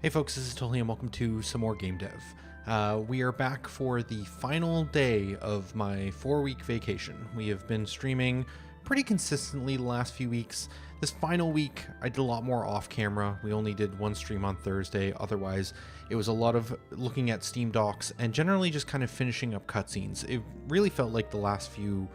Hey folks, this is Tully and welcome to some more game dev. We are back for the final day of my 4-week vacation. We have been streaming pretty consistently the last few weeks. This final week, I did a lot more off camera. We only did one stream on Thursday. Otherwise, it was a lot of looking at Steam docs and generally just kind of finishing up cutscenes. It really felt like the last few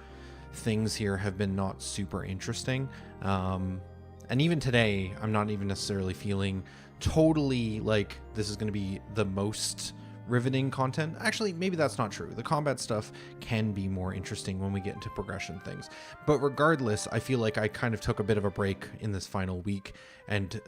things here have been not super interesting. And even today, I'm not even necessarily feeling totally like this is going to be the most riveting content. Actually, maybe that's not true. The combat stuff can be more interesting when we get into progression things. But regardless, I feel like I kind of took a bit of a break in this final week and,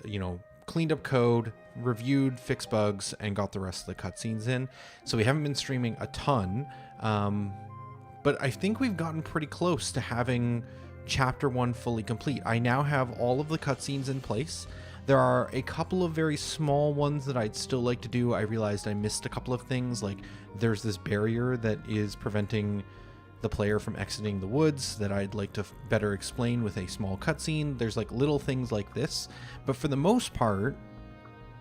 cleaned up code, reviewed, fixed bugs, and got the rest of the cutscenes in. So we haven't been streaming a ton, but I think we've gotten pretty close to having Chapter 1 fully complete. I now have all of the cutscenes in place. There are a couple of very small ones that I'd still like to do. I realized I missed a couple of things, like there's this barrier that is preventing the player from exiting the woods that I'd like to better explain with a small cutscene. There's like little things like this, but for the most part,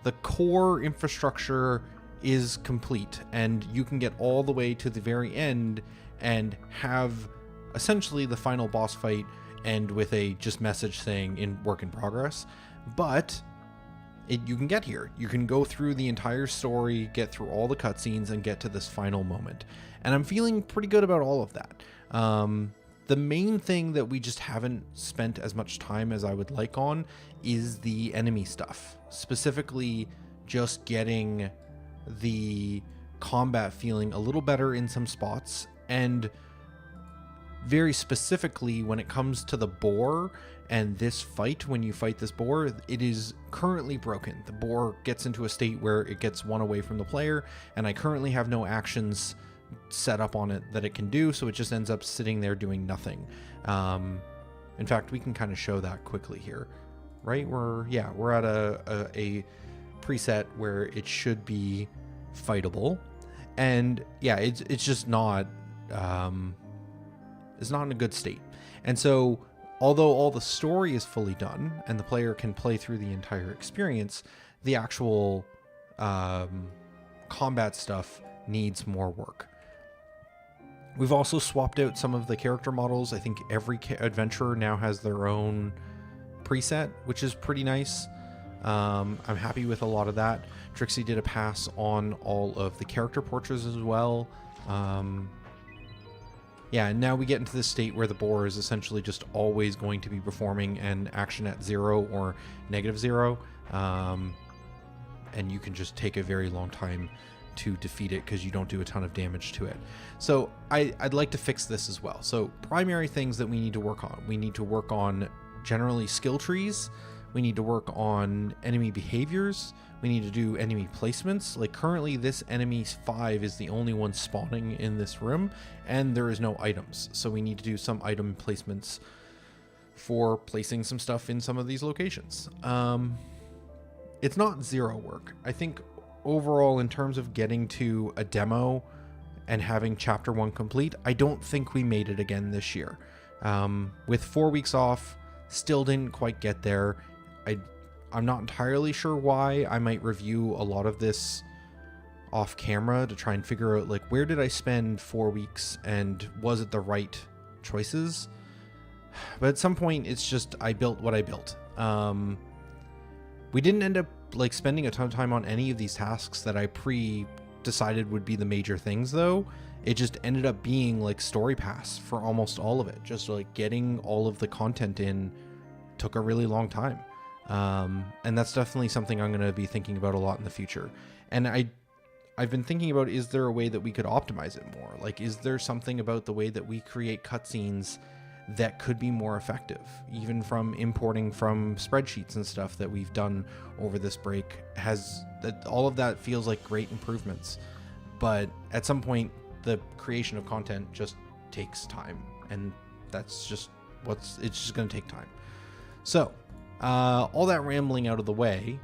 the core infrastructure is complete and you can get all the way to the very end and have essentially the final boss fight end with a just message saying in work in progress. But you can get here. You can go through the entire story, get through all the cutscenes, and get to this final moment. And I'm feeling pretty good about all of that. The main thing that we just haven't spent as much time as I would like on is the enemy stuff. Specifically, just getting the combat feeling a little better in some spots, and very specifically when it comes to the boar and this fight. When you fight this boar, it is currently broken. The boar gets into a state where it gets one away from the player, and I currently have no actions set up on it that it can do, so it just ends up sitting there doing nothing. In fact, we can kind of show that quickly here, right? We're at a preset where it should be fightable, and yeah, it's just not is not in a good state. And so although all the story is fully done and the player can play through the entire experience, the actual combat stuff needs more work. We've also swapped out some of the character models. I think every adventurer now has their own preset, which is pretty nice. I'm happy with a lot of that. Trixie did a pass on all of the character portraits as well. Yeah, and now we get into this state where the boar is essentially just always going to be performing an action at 0 or -0. And you can just take a very long time to defeat it because you don't do a ton of damage to it. So I'd like to fix this as well. So primary things that we need to work on. We need to work on generally skill trees. We need to work on enemy behaviors. We need to do enemy placements. Like currently this enemy 5 is the only one spawning in this room and there is no items. So we need to do some item placements for placing some stuff in some of these locations. It's not zero work. I think overall in terms of getting to a demo and having Chapter 1 complete, I don't think we made it again this year. With 4 weeks off, still didn't quite get there. I'm not entirely sure why. I might review a lot of this off camera to try and figure out, like, where did I spend 4 weeks and was it the right choices? But at some point, it's just I built what I built. We didn't end up like spending a ton of time on any of these tasks that I decided would be the major things, though. It just ended up being like story paths for almost all of it. Just like getting all of the content in took a really long time. And that's definitely something I'm going to be thinking about a lot in the future. And I've been thinking about, is there a way that we could optimize it more? Like, is there something about the way that we create cutscenes that could be more effective? Even from importing from spreadsheets and stuff that we've done over this break, all of that feels like great improvements. But at some point, the creation of content just takes time. And that's just it's just going to take time. So, all that rambling out of the way,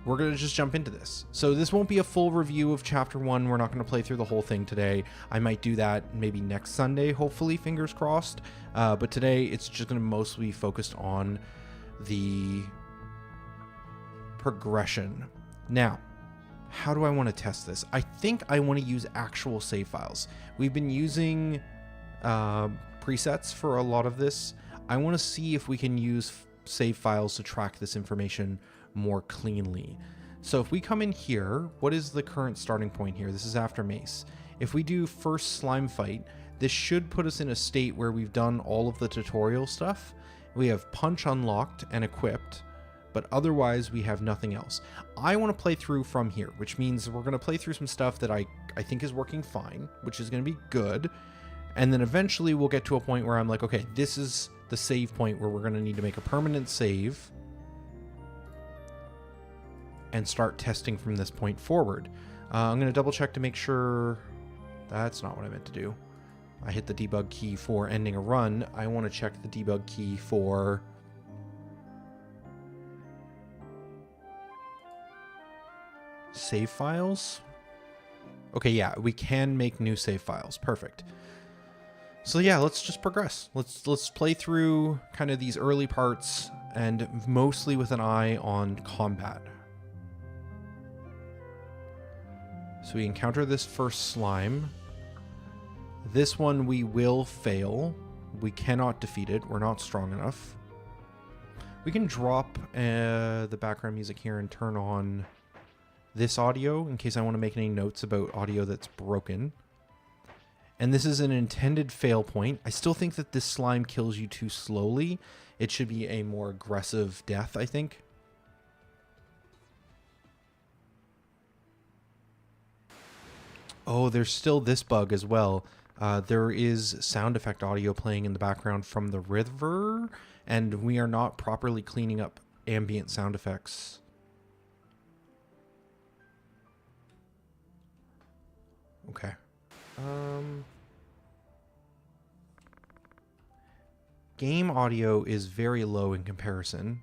we're going to just jump into this. So this won't be a full review of Chapter 1. We're not going to play through the whole thing today. I might do that maybe next Sunday, hopefully, fingers crossed. But today, it's just going to mostly be focused on the progression. Now, how do I want to test this? I think I want to use actual save files. We've been using presets for a lot of this. I want to see if we can use save files to track this information more cleanly. So if we come in here, what is the current starting point here? This is after Mace. If we do first slime fight, this should put us in a state where we've done all of the tutorial stuff. We have punch unlocked and equipped, but otherwise we have nothing else. I want to play through from here, which means we're going to play through some stuff that I think is working fine, which is going to be good. And then eventually we'll get to a point where I'm like, okay, this is the save point where we're going to need to make a permanent save and start testing from this point forward. I'm going to double check to make sure that's not what I meant to do. I hit the debug key for ending a run. I want to check the debug key for save files. Okay, yeah, we can make new save files. Perfect. So yeah, let's just progress. Let's play through kind of these early parts and mostly with an eye on combat. So we encounter this first slime. This one we will fail. We cannot defeat it. We're not strong enough. We can drop the background music here and turn on this audio in case I want to make any notes about audio that's broken. And this is an intended fail point. I still think that this slime kills you too slowly. It should be a more aggressive death, I think. Oh, there's still this bug as well. There is sound effect audio playing in the background from the river, and we are not properly cleaning up ambient sound effects. Okay. Game audio is very low in comparison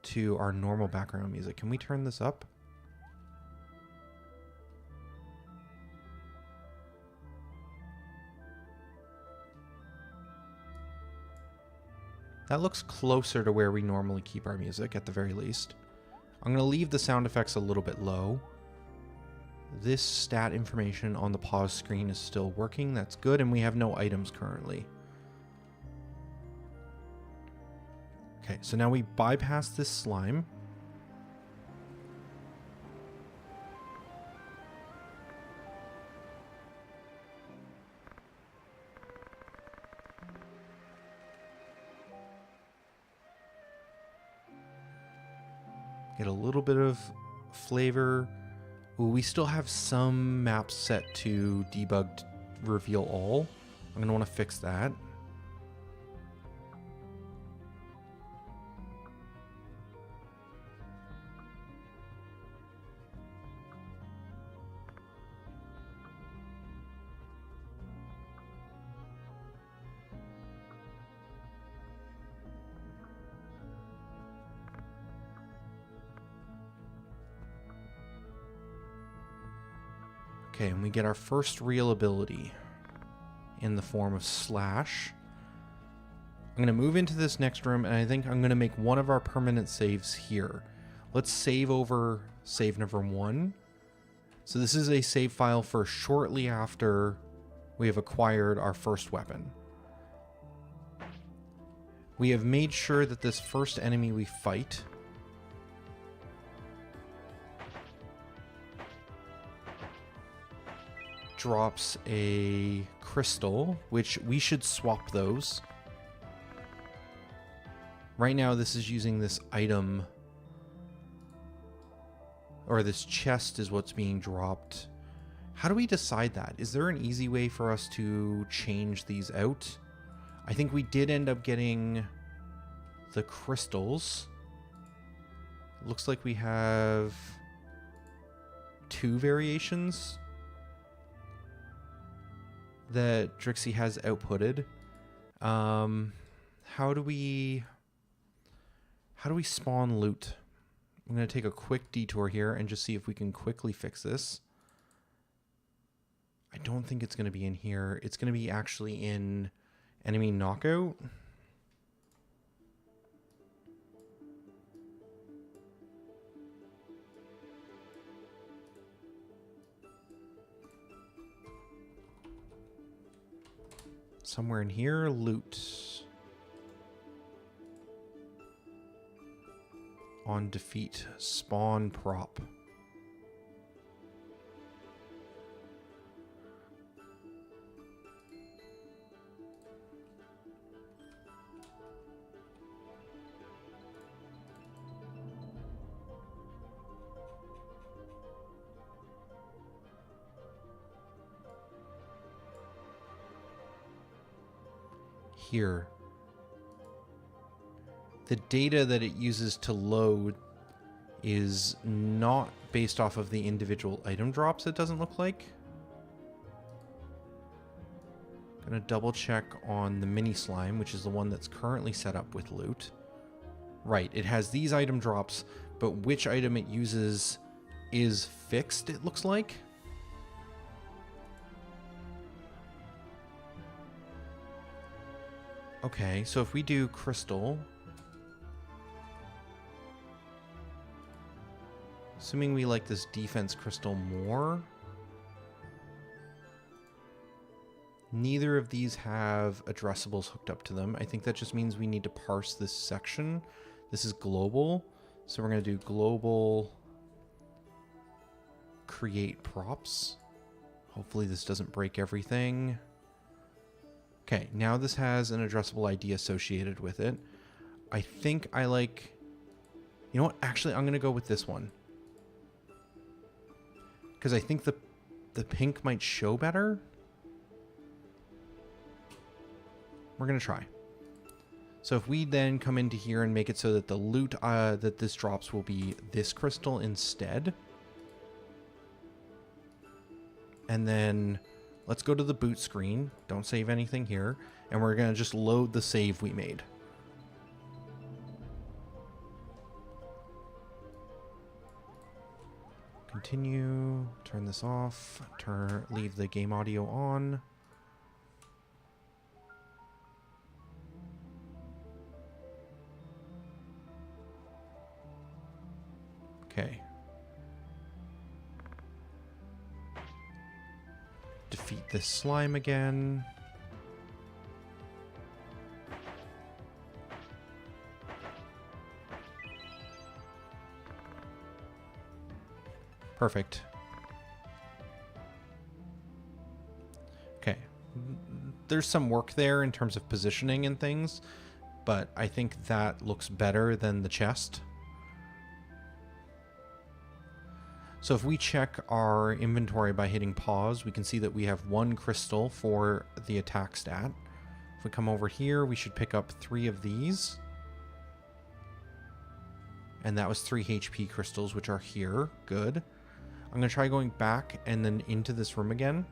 to our normal background music. Can we turn this up? That looks closer to where we normally keep our music, at the very least. I'm going to leave the sound effects a little bit low. This stat information on the pause screen is still working. That's good, and we have no items currently. Okay, so now we bypass this slime. Get a little bit of flavor. Ooh, we still have some maps set to debugged reveal all. I'm going to want to fix that. Okay, and we get our first real ability in the form of Slash. I'm going to move into this next room, and I think I'm going to make one of our permanent saves here. Let's save over save number 1. So this is a save file for shortly after we have acquired our first weapon. We have made sure that this first enemy we fight drops a crystal, which we should swap those. Right now this is using this item, or this chest is what's being dropped. How do we decide that? Is there an easy way for us to change these out? I think we did end up getting the crystals. Looks like we have 2 variations that Drixie has outputted. How do we spawn loot? I'm going to take a quick detour here and just see if we can quickly fix this. I don't think it's going to be in here. It's going to be actually in enemy knockout. Somewhere in here, loot. On defeat, spawn prop. Here. The data that it uses to load is not based off of the individual item drops, it doesn't look like. Gonna double check on the mini slime, which is the one that's currently set up with loot. Right, it has these item drops, but which item it uses is fixed, it looks like. Okay, so if we do crystal, assuming we like this defense crystal more, neither of these have addressables hooked up to them. I think that just means we need to parse this section. This is global, so we're going to do global create props. Hopefully this doesn't break everything. Okay, now this has an addressable ID associated with it. I think I like... You know what? Actually, I'm going to go with this one. Because I think the pink might show better. We're going to try. So if we then come into here and make it so that the loot that this drops will be this crystal instead. And then... let's go to the boot screen. Don't save anything here. And we're going to just load the save we made. Continue. Turn this off. Leave the game audio on. Okay. Defeat this slime again. Perfect. Okay. There's some work there in terms of positioning and things, but I think that looks better than the chest. So if we check our inventory by hitting pause, we can see that we have 1 crystal for the attack stat. If we come over here, we should pick up 3 of these. And that was 3 HP crystals, which are here. Good. I'm going to try going back and then into this room again.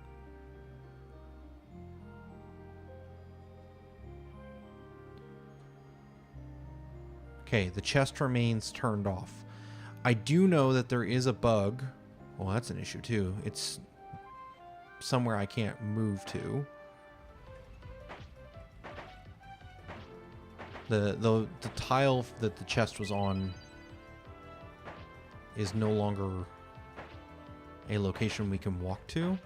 Okay, the chest remains turned off. I do know that there is a bug. Well, that's an issue too. It's somewhere I can't move to. The tile that the chest was on is no longer a location we can walk to.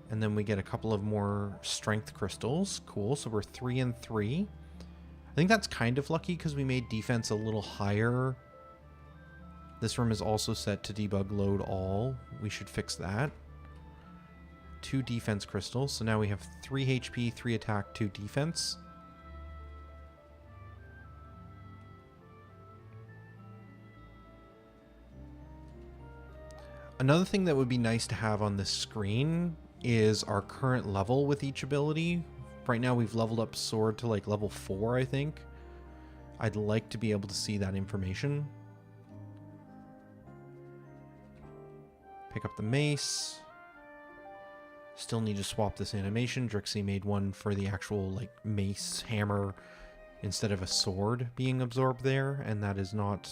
And then we get a couple of more strength crystals. Cool, so we're 3 and 3. I think that's kind of lucky because we made defense a little higher. This room is also set to debug load all. We should fix that. 2 defense crystals. So now we have 3 HP, 3 attack, 2 defense. Another thing that would be nice to have on this screen is our current level with each ability. Right now we've leveled up sword to like level 4, I think. I'd like to be able to see that information. Pick up the mace. Still need to swap this animation. Drixie made one for the actual like mace hammer instead of a sword being absorbed there, and that is not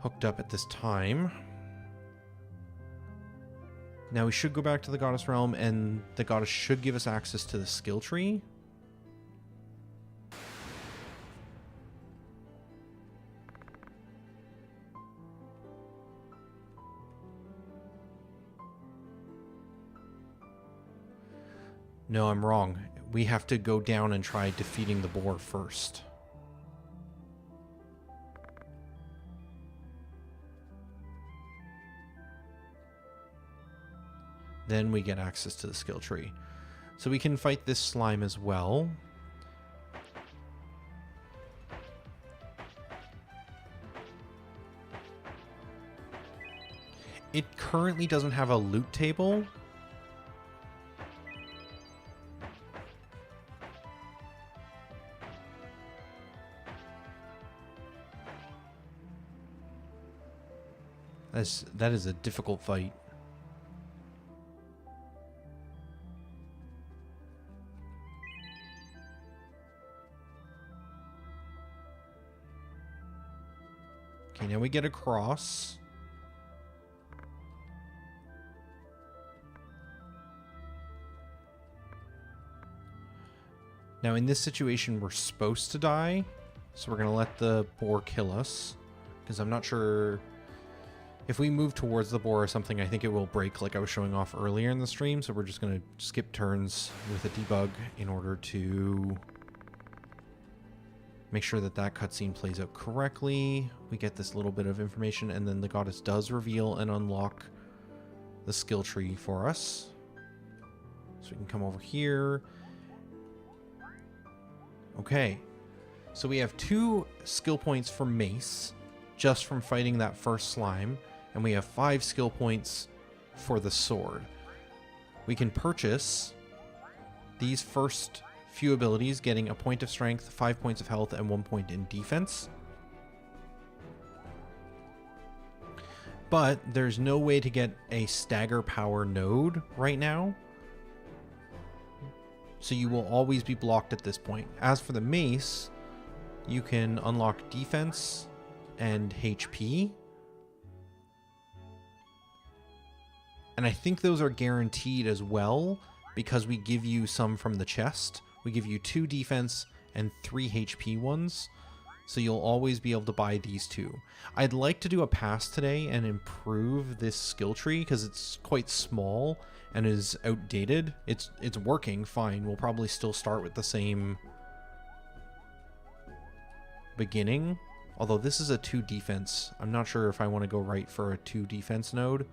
hooked up at this time. Now we should go back to the Goddess Realm, and the Goddess should give us access to the skill tree. No, I'm wrong. We have to go down and try defeating the boar first. Then we get access to the skill tree. So we can fight this slime as well. It currently doesn't have a loot table. That is a difficult fight. Okay, now we get across. Now in this situation, we're supposed to die, so we're going to let the boar kill us, because I'm not sure if we move towards the boar or something, I think it will break like I was showing off earlier in the stream, so we're just going to skip turns with a debug in order to make sure that that cutscene plays out correctly. We get this little bit of information, and then the goddess does reveal and unlock the skill tree for us. So we can come over here. Okay, so we have 2 skill points for mace just from fighting that first slime, and we have 5 skill points for the sword. We can purchase these first few abilities, getting a point of strength, 5 points of health, and 1 point in defense. But there's no way to get a stagger power node right now, so you will always be blocked at this point. As for the mace, you can unlock defense and HP. And I think those are guaranteed as well, because we give you some from the chest. We give you 2 defense and 3 HP ones. So you'll always be able to buy these 2. I'd like to do a pass today and improve this skill tree, because it's quite small and is outdated. It's working fine. We'll probably still start with the same beginning. Although this is a 2 defense. I'm not sure if I want to go right for a 2 defense node.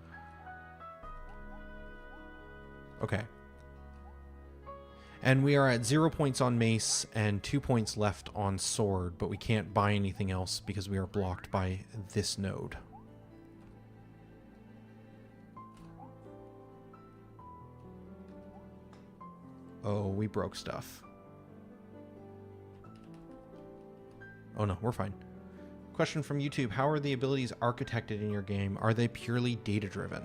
Okay. And we are at 0 points on mace and 2 points left on sword, but we can't buy anything else because we are blocked by this node. Oh, we broke stuff. Oh no, we're fine. Question from YouTube: how are the abilities architected in your game? Are they purely data-driven?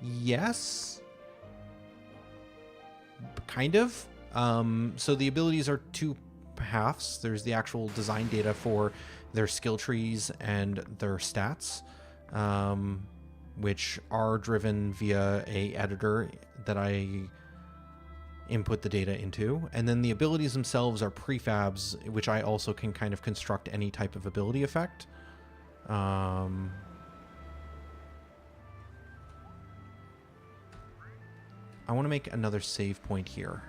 Yes. Kind of. So the abilities are 2 halves. There's the actual design data for their skill trees and their stats, which are driven via a editor that I input the data into. And then the abilities themselves are prefabs, which I also can kind of construct any type of ability effect. I want to make another save point here.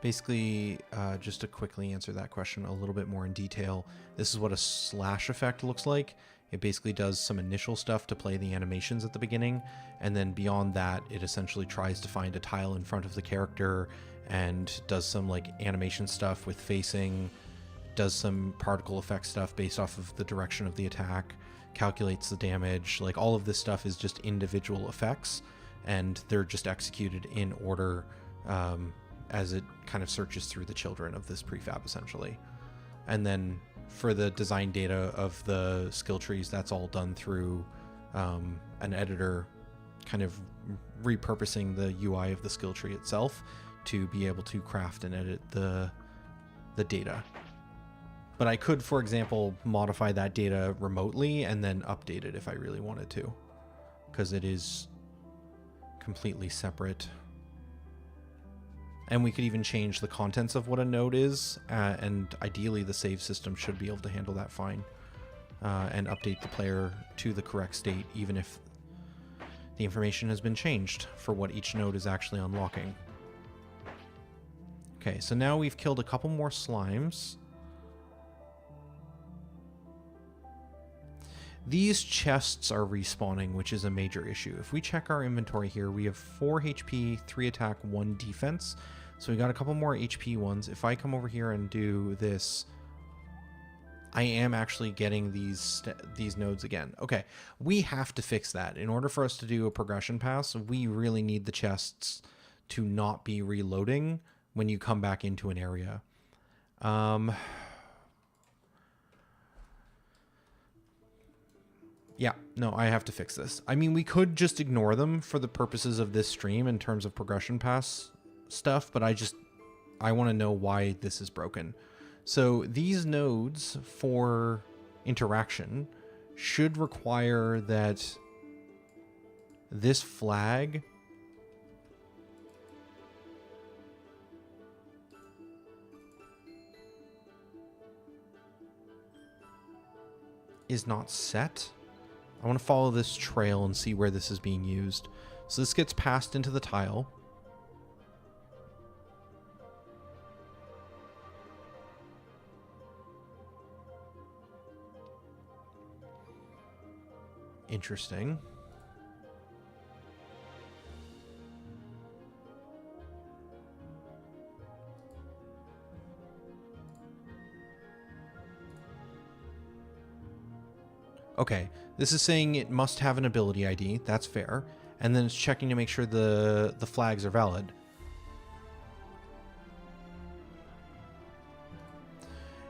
Basically, just to quickly answer that question a little bit more in detail, this is what a slash effect looks like. It basically does some initial stuff to play the animations at the beginning, and then beyond that, it essentially tries to find a tile in front of the character and does some like animation stuff with facing, does some particle effect stuff based off of the direction of the attack, calculates the damage. Like, all of this stuff is just individual effects, and they're just executed in order as it kind of searches through the children of this prefab, essentially. And then for the design data of the skill trees, that's all done through an editor kind of repurposing the UI of the skill tree itself to be able to craft and edit the data. But I could, for example, modify that data remotely and then update it if I really wanted to. because it is completely separate. And we could even change the contents of what a node is, and ideally the save system should be able to handle that fine, and update the player to the correct state, even if the information has been changed for what each node is actually unlocking. Okay, so now we've killed a couple more slimes. These chests are respawning, which is a major issue. If we check our inventory here, we have 4 HP, 3 attack, 1 defense. So we got a couple more HP ones. If I come over here and do this, I am actually getting these nodes again. Okay, we have to fix that. In order for us to do a progression pass, we really need the chests to not be reloading when you come back into an area. Yeah, no, I have to fix this. I mean, we could just ignore them for the purposes of this stream in terms of progression pass stuff, but I want to know why this is broken. So these nodes for interaction should require that this flag is not set. I want to follow this trail and see where this is being used. So this gets passed into the tile. Interesting. Okay, this is saying it must have an ability ID. That's fair. And then it's checking to make sure the flags are valid.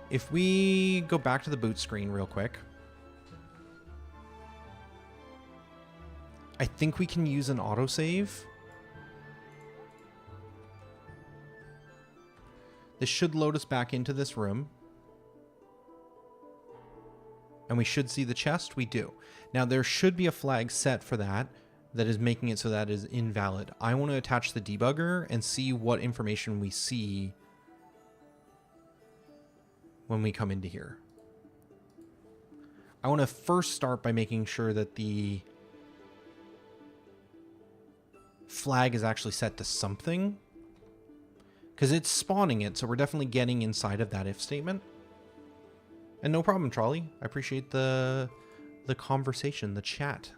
If we go back to the boot screen real quick, I think we can use an autosave. This should load us back into this room. And we should see the chest. We do. Now there should be a flag set for that is making it so that is invalid. I want to attach the debugger and see what information we see when we come into here. I want to first start by making sure that the flag is actually set to something, because it's spawning it, so we're definitely getting inside of that if statement. And no problem, Trolley. I appreciate the conversation, the chat.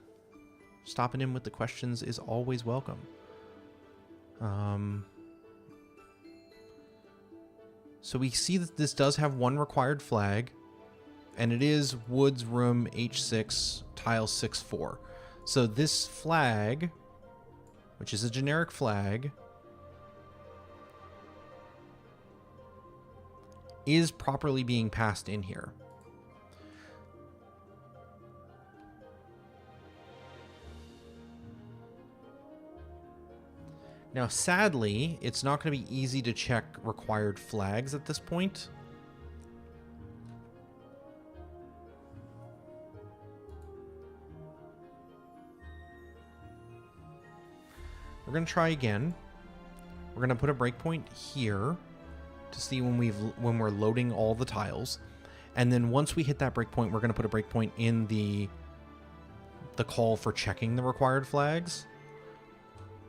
Stopping in with the questions is always welcome. So we see that this does have one required flag, and it is Woods Room H6 Tile 6-4. So this flag, which is a generic flag, is properly being passed in here. Now, sadly, it's not going to be easy to check required flags at this point. We're going to try again. We're going to put a breakpoint here to see when we're loading all the tiles. And then once we hit that breakpoint, we're going to put a breakpoint in the call for checking the required flags,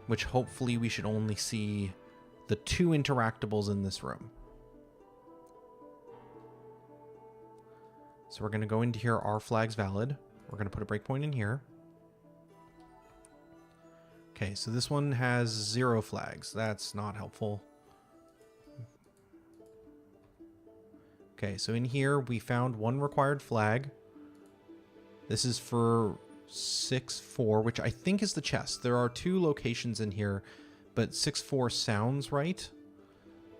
which hopefully we should only see the 2 interactables in this room. So we're going to go into here, our flag's valid. We're going to put a breakpoint in here. Okay, so this one has 0 flags. That's not helpful. Okay, so in here we found 1 required flag. This is for 6-4, which I think is the chest. There are 2 locations in here, but 6-4 sounds right.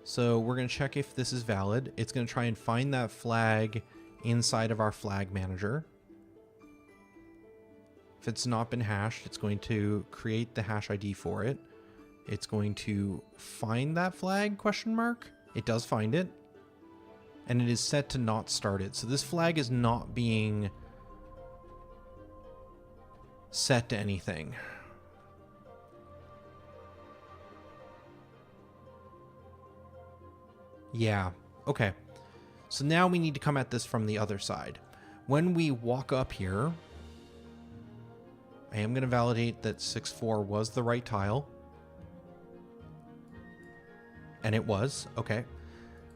So we're going to check if this is valid. It's going to try and find that flag inside of our flag manager. If it's not been hashed, it's going to create the hash ID for it. It's going to find that flag, question mark. It does find it. And it is set to not start it. So this flag is not being set to anything. Yeah, okay. So now we need to come at this from the other side. When we walk up here, I am going to validate that 6-4 was the right tile. And it was, okay.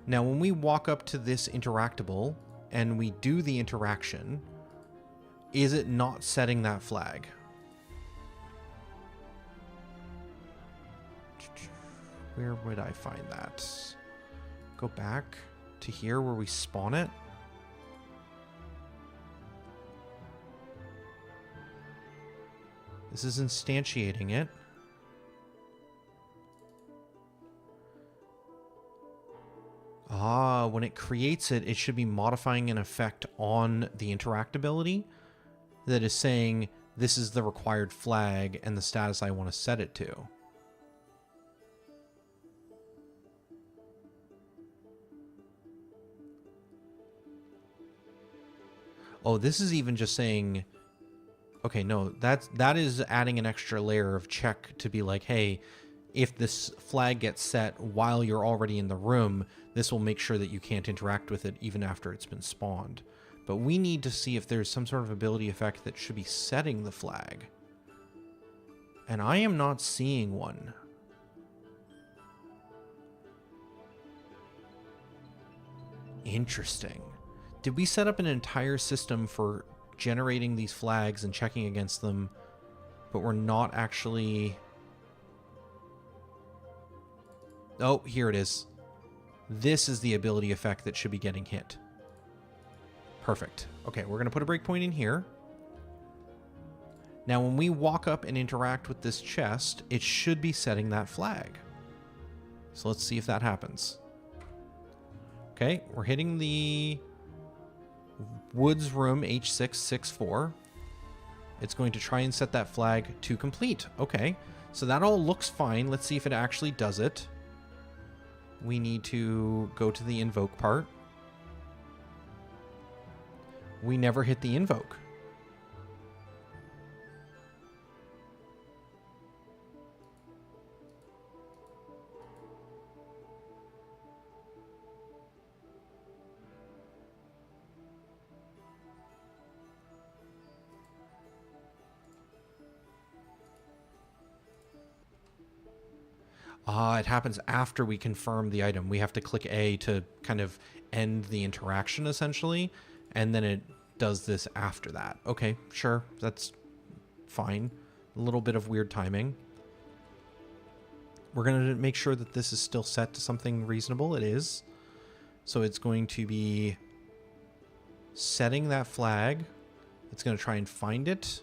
Now when we walk up to this interactable and we do the interaction, is it not setting that flag? Where would I find that? Go back to here where we spawn it. This is instantiating it. Ah, when it creates it, it should be modifying an effect on the interactability that is saying this is the required flag and the status I want to set it to. Oh, this is even just saying, okay, no, that is adding an extra layer of check to be like, hey, if this flag gets set while you're already in the room, this will make sure that you can't interact with it even after it's been spawned. But we need to see if there's some sort of ability effect that should be setting the flag. And I am not seeing one. Interesting. Did we set up an entire system for generating these flags and checking against them, but we're not actually... Oh, here it is. This is the ability effect that should be getting hit. Perfect. Okay, we're going to put a breakpoint in here. Now, when we walk up and interact with this chest, it should be setting that flag. So let's see if that happens. Okay, we're hitting the Woods Room H664. It's going to try and set that flag to complete. Okay, so that all looks fine. Let's see if it actually does it. We need to go to the invoke part. We never hit the invoke. It happens after we confirm the item. We have to click A to kind of end the interaction, essentially, and then it does this after that. Okay, sure, that's fine. A little bit of weird timing. We're going to make sure that this is still set to something reasonable. It is. So it's going to be setting that flag. It's going to try and find it.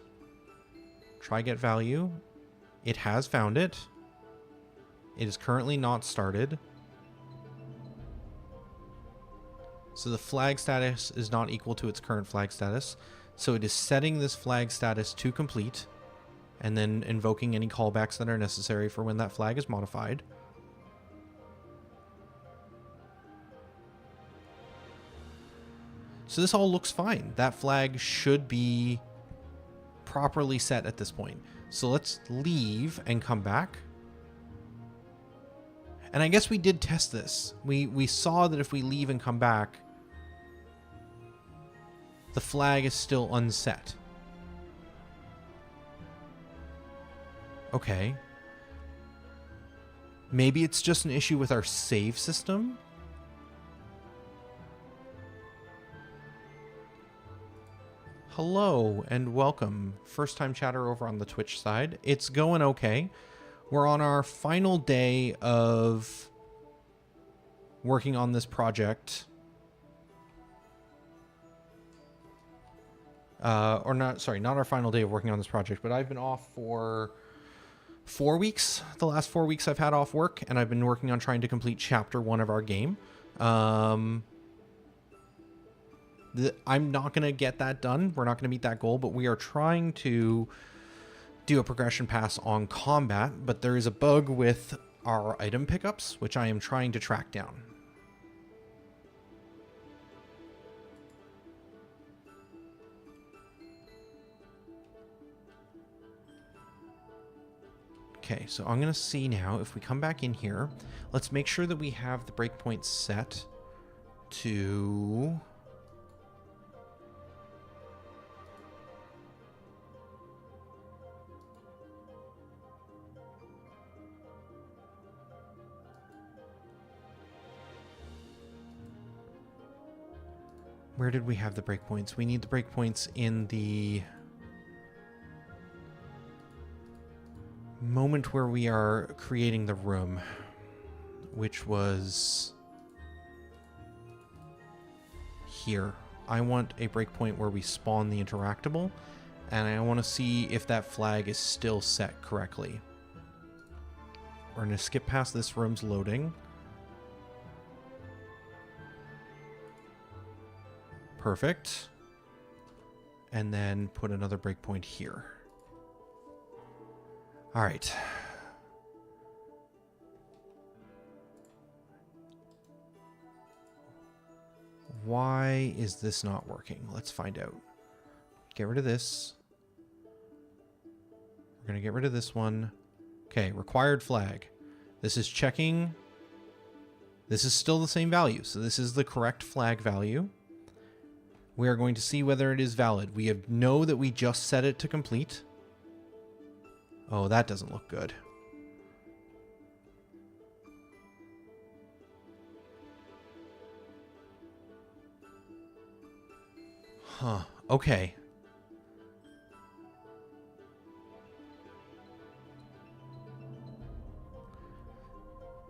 Try get value. It has found it. It is currently not started. So the flag status is not equal to its current flag status. So it is setting this flag status to complete and then invoking any callbacks that are necessary for when that flag is modified. So this all looks fine. That flag should be properly set at this point. So let's leave and come back. And I guess we did test this. We saw that if we leave and come back, the flag is still unset. Okay. Maybe it's just an issue with our save system? Hello and welcome. First time chatter over on the Twitch side. It's going okay. We're on our final day of working on this project. Or not, sorry, not our final day of working on this project, but I've been off for 4 weeks. The last 4 weeks I've had off work, and I've been working on trying to complete chapter 1 of our game. I'm not going to get that done. We're not going to meet that goal, but we are trying to do a progression pass on combat, but there is a bug with our item pickups, which I am trying to track down. Okay, so I'm going to see now if we come back in here, let's make sure that we have the breakpoint set to... Where did we have the breakpoints? We need the breakpoints in the moment where we are creating the room, which was here. I want a breakpoint where we spawn the interactable, and I want to see if that flag is still set correctly. We're going to skip past this room's loading. Perfect. And then put another breakpoint here. All right. Why is this not working? Let's find out. Get rid of this. We're going to get rid of this one. Okay, required flag. This is checking. This is still the same value. So this is the correct flag value. We are going to see whether it is valid. We know that we just set it to complete. Oh, that doesn't look good. Huh. Okay.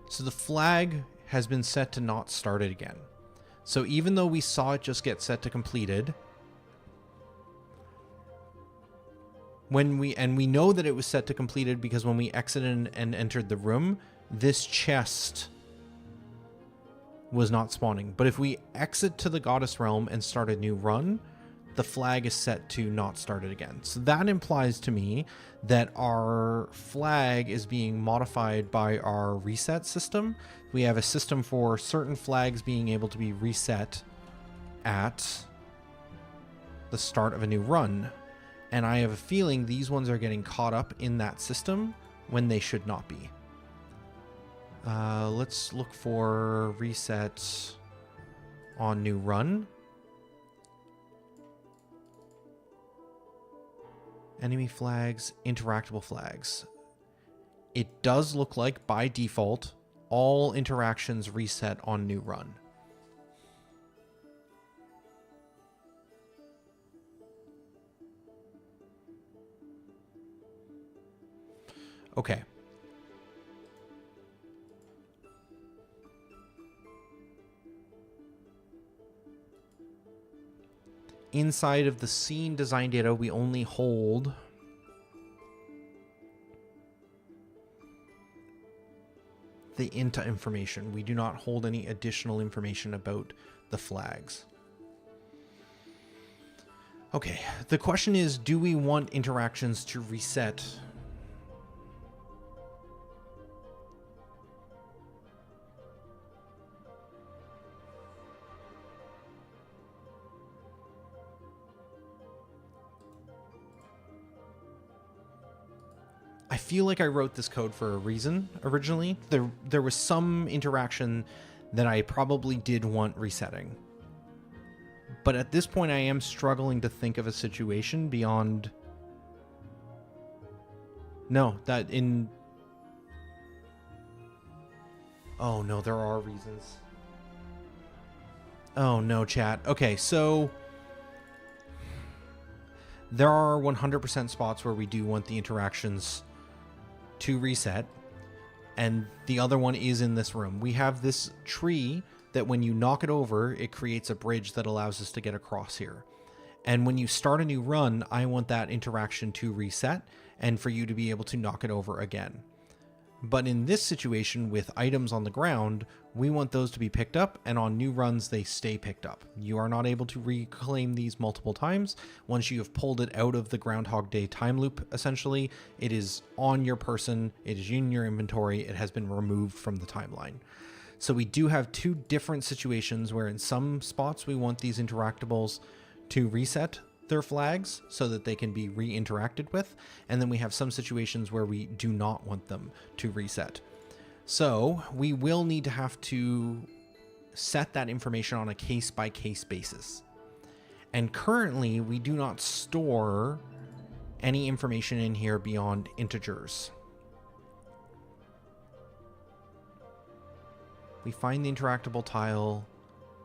So the flag has been set to not start it again. So even though we saw it just get set to completed, we know that it was set to completed because when we exited and entered the room, this chest was not spawning. But if we exit to the Goddess Realm and start a new run, the flag is set to not start it again. So that implies to me that our flag is being modified by our reset system. We have a system for certain flags being able to be reset at the start of a new run. And I have a feeling these ones are getting caught up in that system when they should not be. Let's look for reset on new run. Enemy flags, interactable flags. It does look like by default, all interactions reset on new run. Okay. Inside of the scene design data, we only hold the INTA information. We do not hold any additional information about the flags. Okay, the question is, do we want interactions to reset? I feel like I wrote this code for a reason originally. There was some interaction that I probably did want resetting. But at this point, I am struggling to think of a situation beyond... No, that in... Oh, no, there are reasons. Oh, no, chat. Okay, so... There are 100% spots where we do want the interactions to reset, and the other one is in this room. We have this tree that when you knock it over, it creates a bridge that allows us to get across here. And when you start a new run, I want that interaction to reset and for you to be able to knock it over again. But in this situation with items on the ground, we want those to be picked up, and on new runs, they stay picked up. You are not able to reclaim these multiple times. Once you have pulled it out of the Groundhog Day time loop, essentially, it is on your person, it is in your inventory, it has been removed from the timeline. So we do have two different situations where in some spots we want these interactables to reset their flags so that they can be re-interacted with. And then we have some situations where we do not want them to reset. So we will need to have to set that information on a case-by-case basis. And currently, we do not store any information in here beyond integers. We find the interactable tile,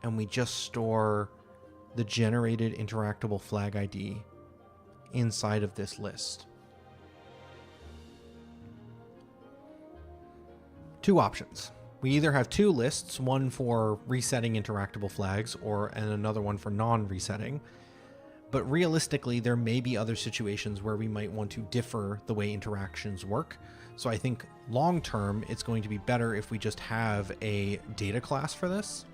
and we just store the generated interactable flag ID inside of this list. Two options. We either have two lists, one for resetting interactable flags and another one for non-resetting. But realistically, there may be other situations where we might want to differ the way interactions work. So I think long term, it's going to be better if we just have a data class for this.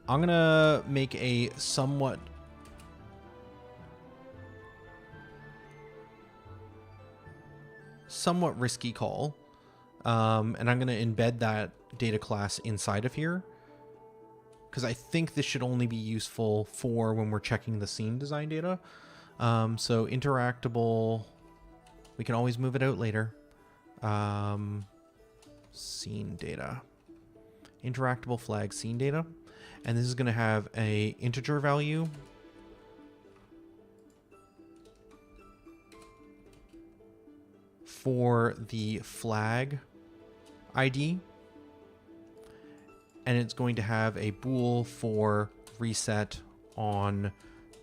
I'm going to make a somewhat risky call, and I'm going to embed that data class inside of here, because I think this should only be useful for when we're checking the scene design data. So interactable, we can always move it out later. Scene data, interactable flag scene data, and this is going to have a integer value for the flag ID, and it's going to have a bool for reset on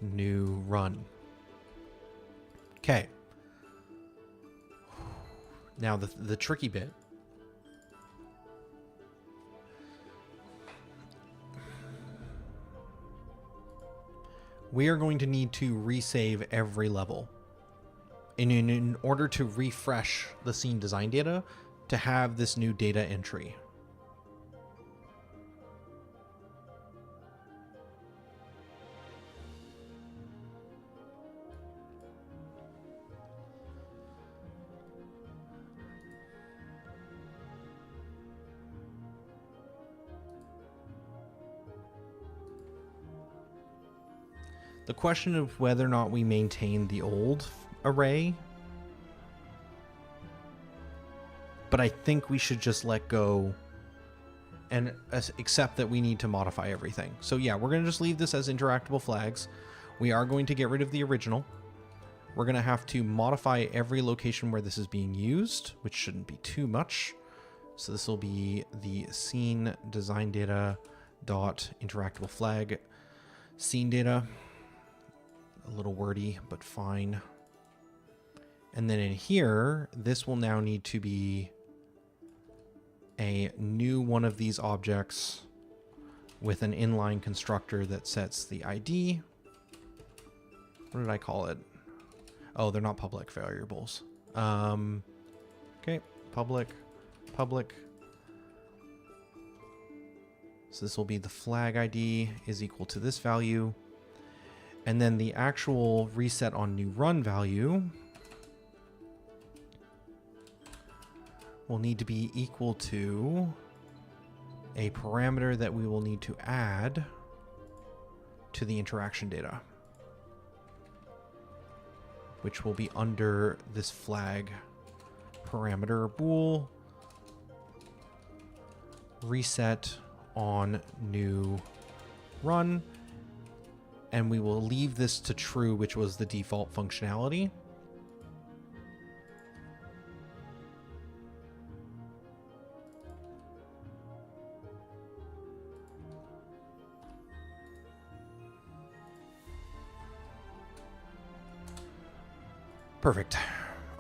new run. Okay. Now the tricky bit. We are going to need to resave every level in order to refresh the scene design data to have this new data entry. The question of whether or not we maintain the old array, but I think we should just let go and accept that we need to modify everything. So yeah, we're going to just leave this as interactable flags. We are going to get rid of the original. We're going to have to modify every location where this is being used, which shouldn't be too much. So this will be the scene design data dot interactable flag scene data. A little wordy, but fine. And then in here, this will now need to be a new one of these objects with an inline constructor that sets the ID. What did I call it? Oh, they're not public variables. Okay, public. So this will be the flag ID is equal to this value. And then the actual reset on new run value will need to be equal to a parameter that we will need to add to the interaction data, which will be under this flag parameter bool reset on new run. And we will leave this to true, which was the default functionality. Perfect.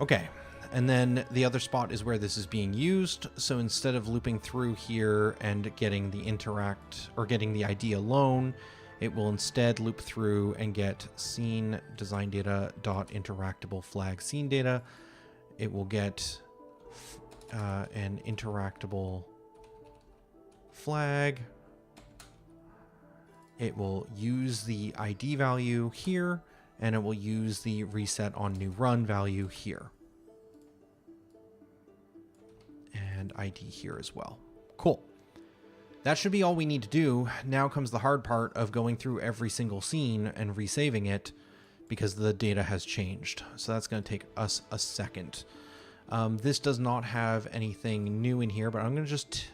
Okay. And then the other spot is where this is being used. So instead of looping through here and getting the getting the ID alone, it will instead loop through and get scene design data dot interactable flag scene data. It will get an interactable flag. It will use the ID value here, and it will use the reset on new run value here. And ID here as well. Cool. That should be all we need to do. Now comes the hard part of going through every single scene and resaving it because the data has changed. So that's going to take us a second. This does not have anything new in here, but I'm going to just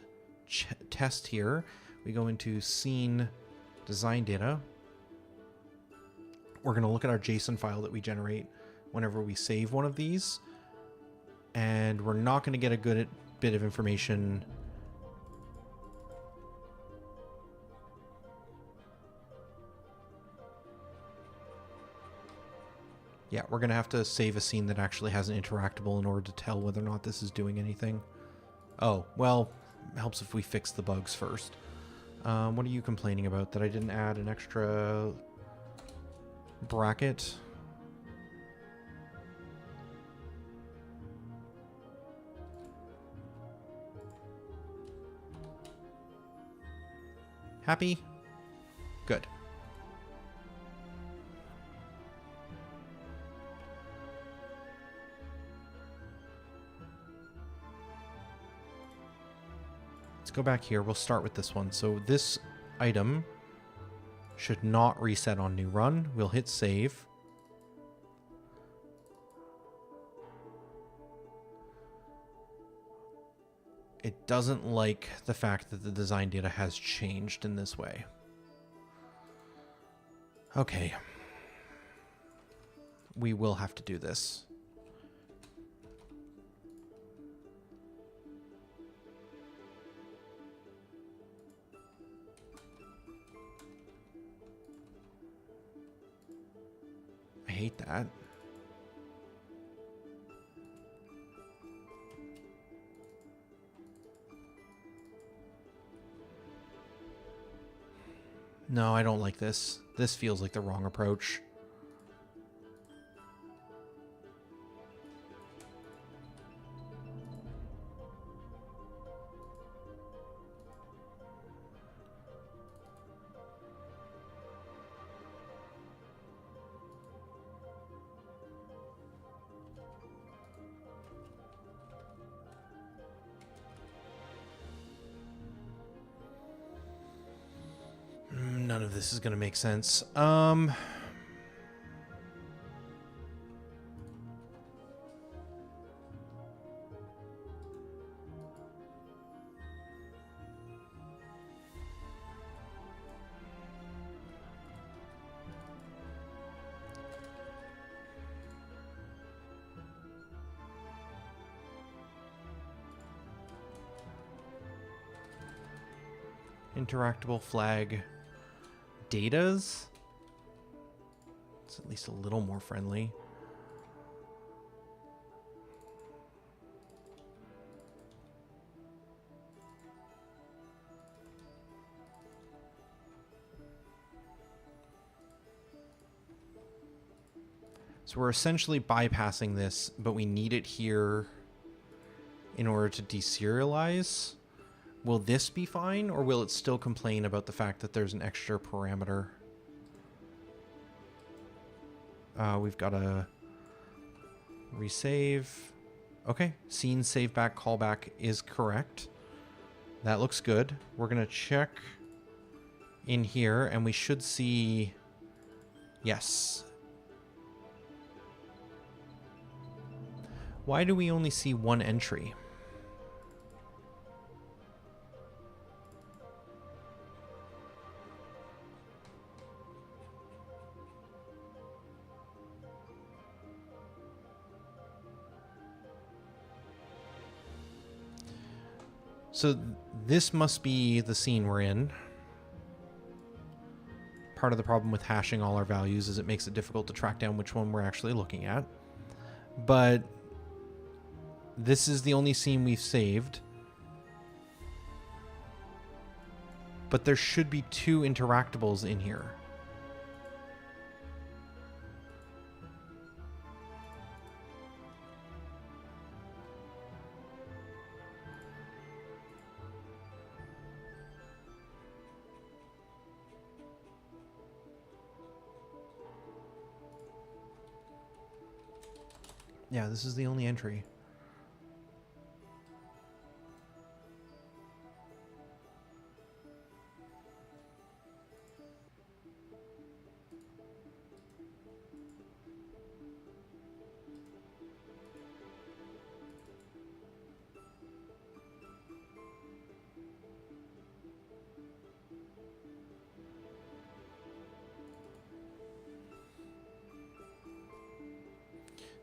test here. We go into scene design data. We're going to look at our JSON file that we generate whenever we save one of these. And we're not going to get a good bit of information. Yeah, we're going to have to save a scene that actually has an interactable in order to tell whether or not this is doing anything. Oh, well, it helps if we fix the bugs first. What are you complaining about? That I didn't add an extra bracket? Happy? Good. Let's go back here. We'll start with this one. So this item should not reset on new run. We'll hit save. It doesn't like the fact that the design data has changed in this way. Okay. We will have to do this. I hate that. No, I don't like this. This feels like the wrong approach. None of this is going to make sense. Interactable flag datas. It's at least a little more friendly. So we're essentially bypassing this, but we need it here in order to deserialize. Will this be fine, or will it still complain about the fact that there's an extra parameter? We've got to resave. Okay, scene save back callback is correct. That looks good. We're going to check in here, and we should see... Yes. Why do we only see one entry? So this must be the scene we're in. Part of the problem with hashing all our values is it makes it difficult to track down which one we're actually looking at. But this is the only scene we've saved. But there should be two interactables in here. Yeah, this is the only entry.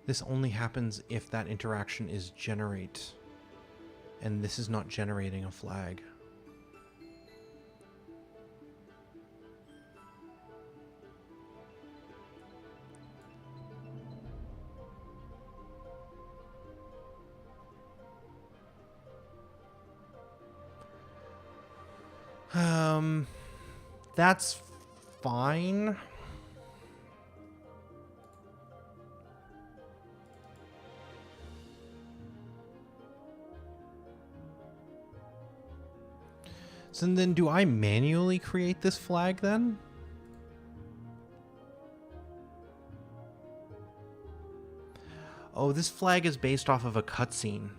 This only happens if that interaction is generate. And this is not generating a flag. That's fine. So then do I manually create this flag then? Oh, this flag is based off of a cutscene.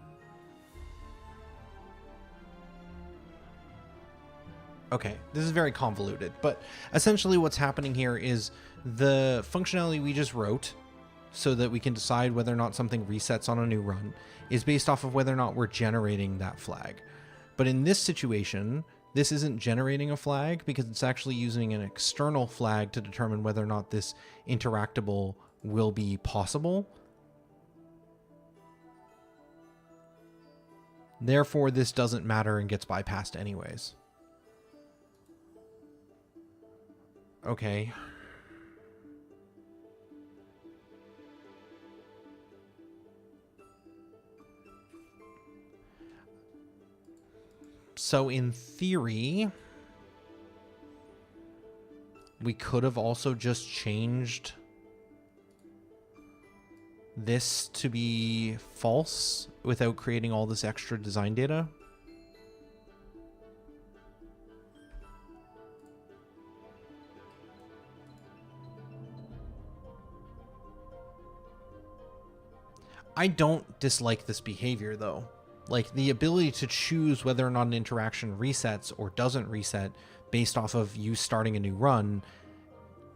Okay, this is very convoluted, but essentially what's happening here is the functionality we just wrote so that we can decide whether or not something resets on a new run is based off of whether or not we're generating that flag. But in this situation, this isn't generating a flag because it's actually using an external flag to determine whether or not this interactable will be possible. Therefore, this doesn't matter and gets bypassed anyways. Okay. So in theory, we could have also just changed this to be false without creating all this extra design data. I don't dislike this behavior though. Like the ability to choose whether or not an interaction resets or doesn't reset based off of you starting a new run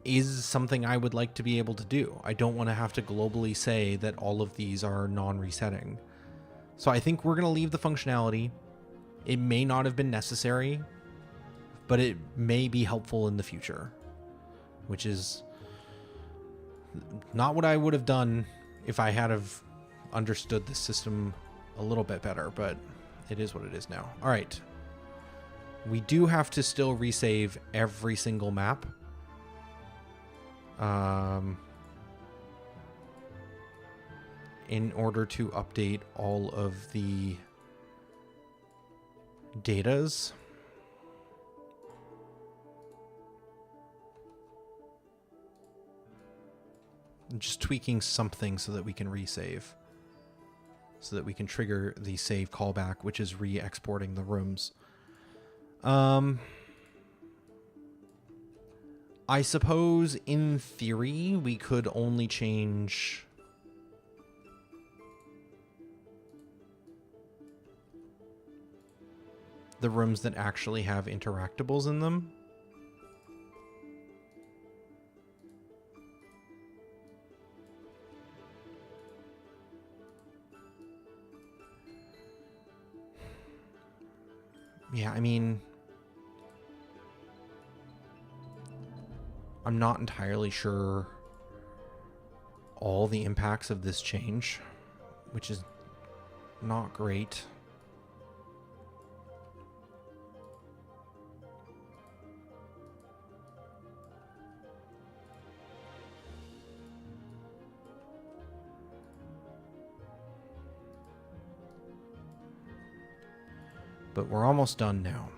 is something I would like to be able to do. I don't want to have to globally say that all of these are non-resetting. So I think we're going to leave the functionality. It may not have been necessary, but it may be helpful in the future, which is not what I would have done if I had have understood the system a little bit better, but it is what it is now. All right. We do have to still resave every single map. In order to update all of the datas. I'm just tweaking something so that we can resave. So that we can trigger the save callback, which is re-exporting the rooms. I suppose in theory we could only change the rooms that actually have interactables in them. Yeah, I mean, I'm not entirely sure all the impacts of this change, which is not great. But we're almost done now.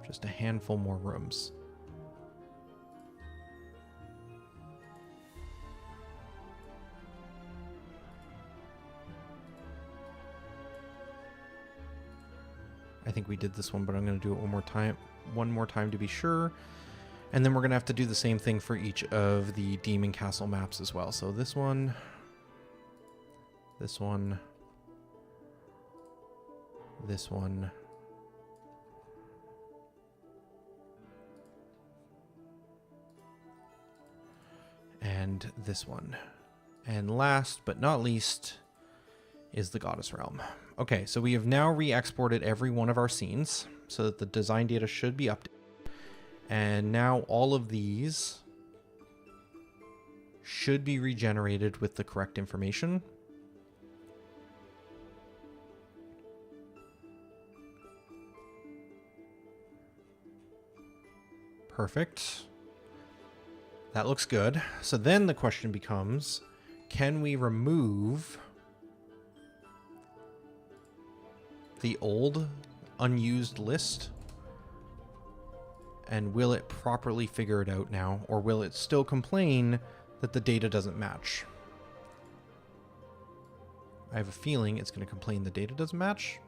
Just a handful more rooms. I think we did this one, but I'm going to do it one more time to be sure. And then we're going to have to do the same thing for each of the Demon Castle maps as well. So this one, this one, this one, and this one. And last but not least is the Goddess Realm. Okay, so we have now re-exported every one of our scenes so that the design data should be updated. And now all of these should be regenerated with the correct information. Perfect. That looks good. So then the question becomes, can we remove the old unused list? And will it properly figure it out now? Or will it still complain that the data doesn't match? I have a feeling it's going to complain the data doesn't match.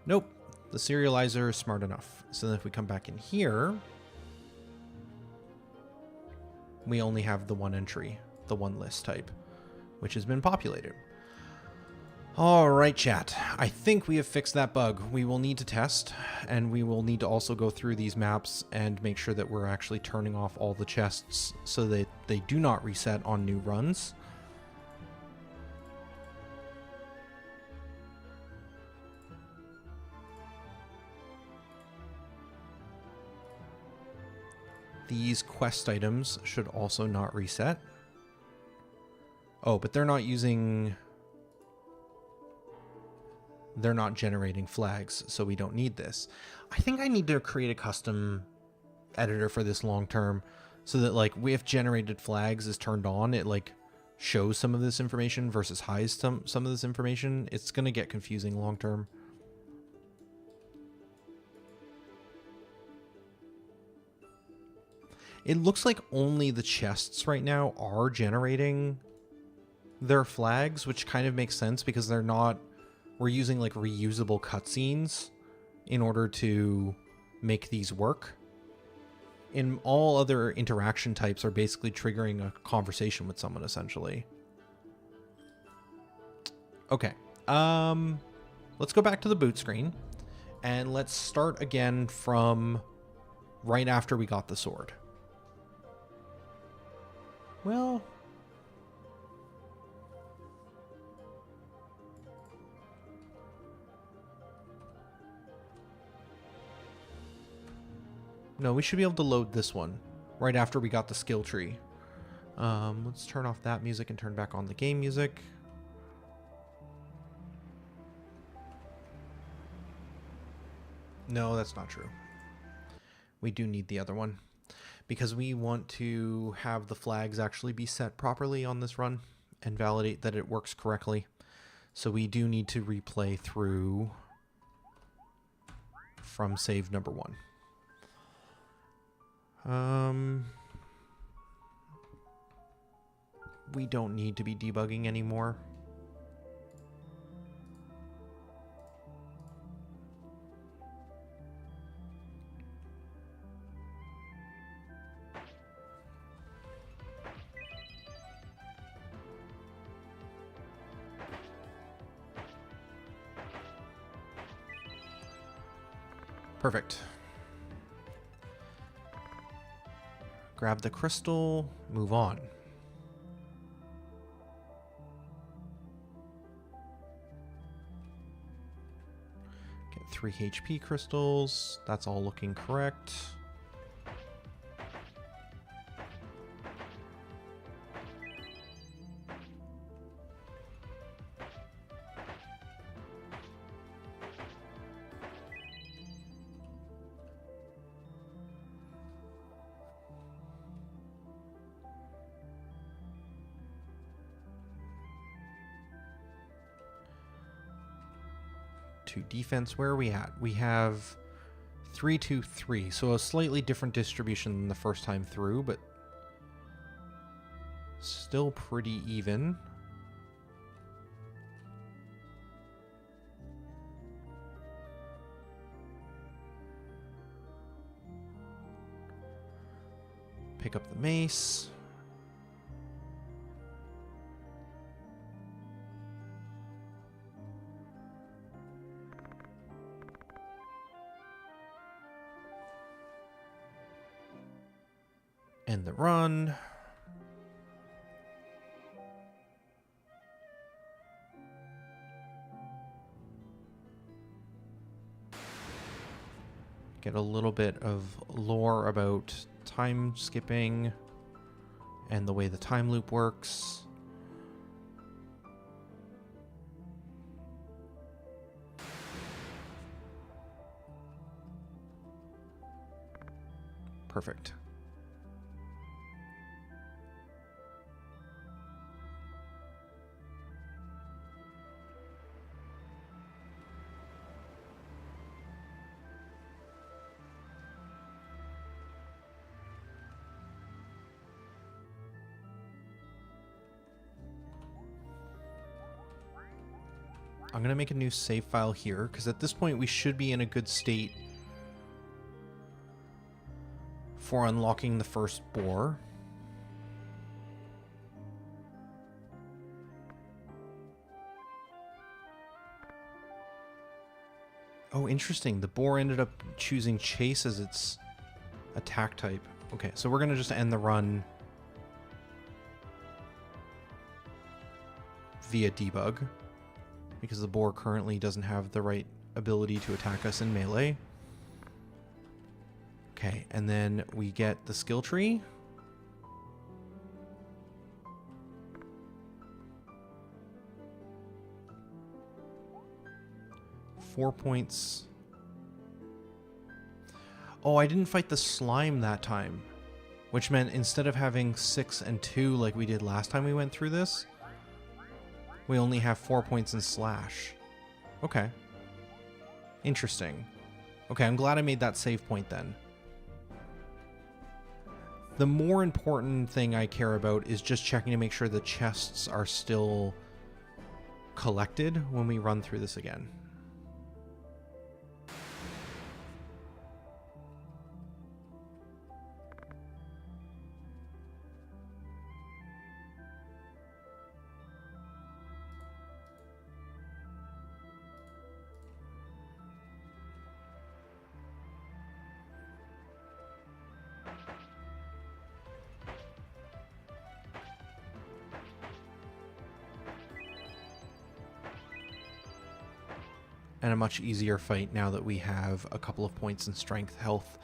Nope. The serializer is smart enough. So then if we come back in here, we only have the one entry, the one list type, which has been populated. All right, chat. I think we have fixed that bug. We will need to test, and we will need to also go through these maps and make sure that we're actually turning off all the chests so that they do not reset on new runs. These quest items should also not reset. Oh, but they're not using... They're not generating flags, so we don't need this. I think I need to create a custom editor for this long term so that, like, if generated flags is turned on, it, like, shows some of this information versus hides some of this information. It's going to get confusing long term. It looks like only the chests right now are generating their flags, which kind of makes sense because they're not... We're using like reusable cutscenes in order to make these work. In all other interaction types are basically triggering a conversation with someone essentially. Okay. Let's go back to the boot screen and let's start again from right after we got the sword. Well, no, we should be able to load this one right after we got the skill tree. Let's turn off that music and turn back on the game music. No, that's not true. We do need the other one because we want to have the flags actually be set properly on this run and validate that it works correctly. So we do need to replay through from save number 1. We don't need to be debugging anymore. Perfect. Grab the crystal, move on. Get 3 HP crystals. That's all looking correct. To defense, where are we at? We have 3, 2, 3, so a slightly different distribution than the first time through, but still pretty even. Pick up the mace. End the run. Get a little bit of lore about time skipping and the way the time loop works. Perfect. I'm going to make a new save file here, because at this point we should be in a good state for unlocking the first boar. Oh, interesting. The boar ended up choosing chase as its attack type. Okay, so we're going to just end the run via debug, because the boar currently doesn't have the right ability to attack us in melee. Okay, and then we get the skill tree. Four points. Oh, I didn't fight the slime that time, which meant instead of having 6 and 2 like we did last time we went through this, we only have 4 points in slash. Okay. Interesting. Okay, I'm glad I made that save point then. The more important thing I care about is just checking to make sure the chests are still collected when we run through this again. And a much easier fight now that we have a couple of points in strength, health,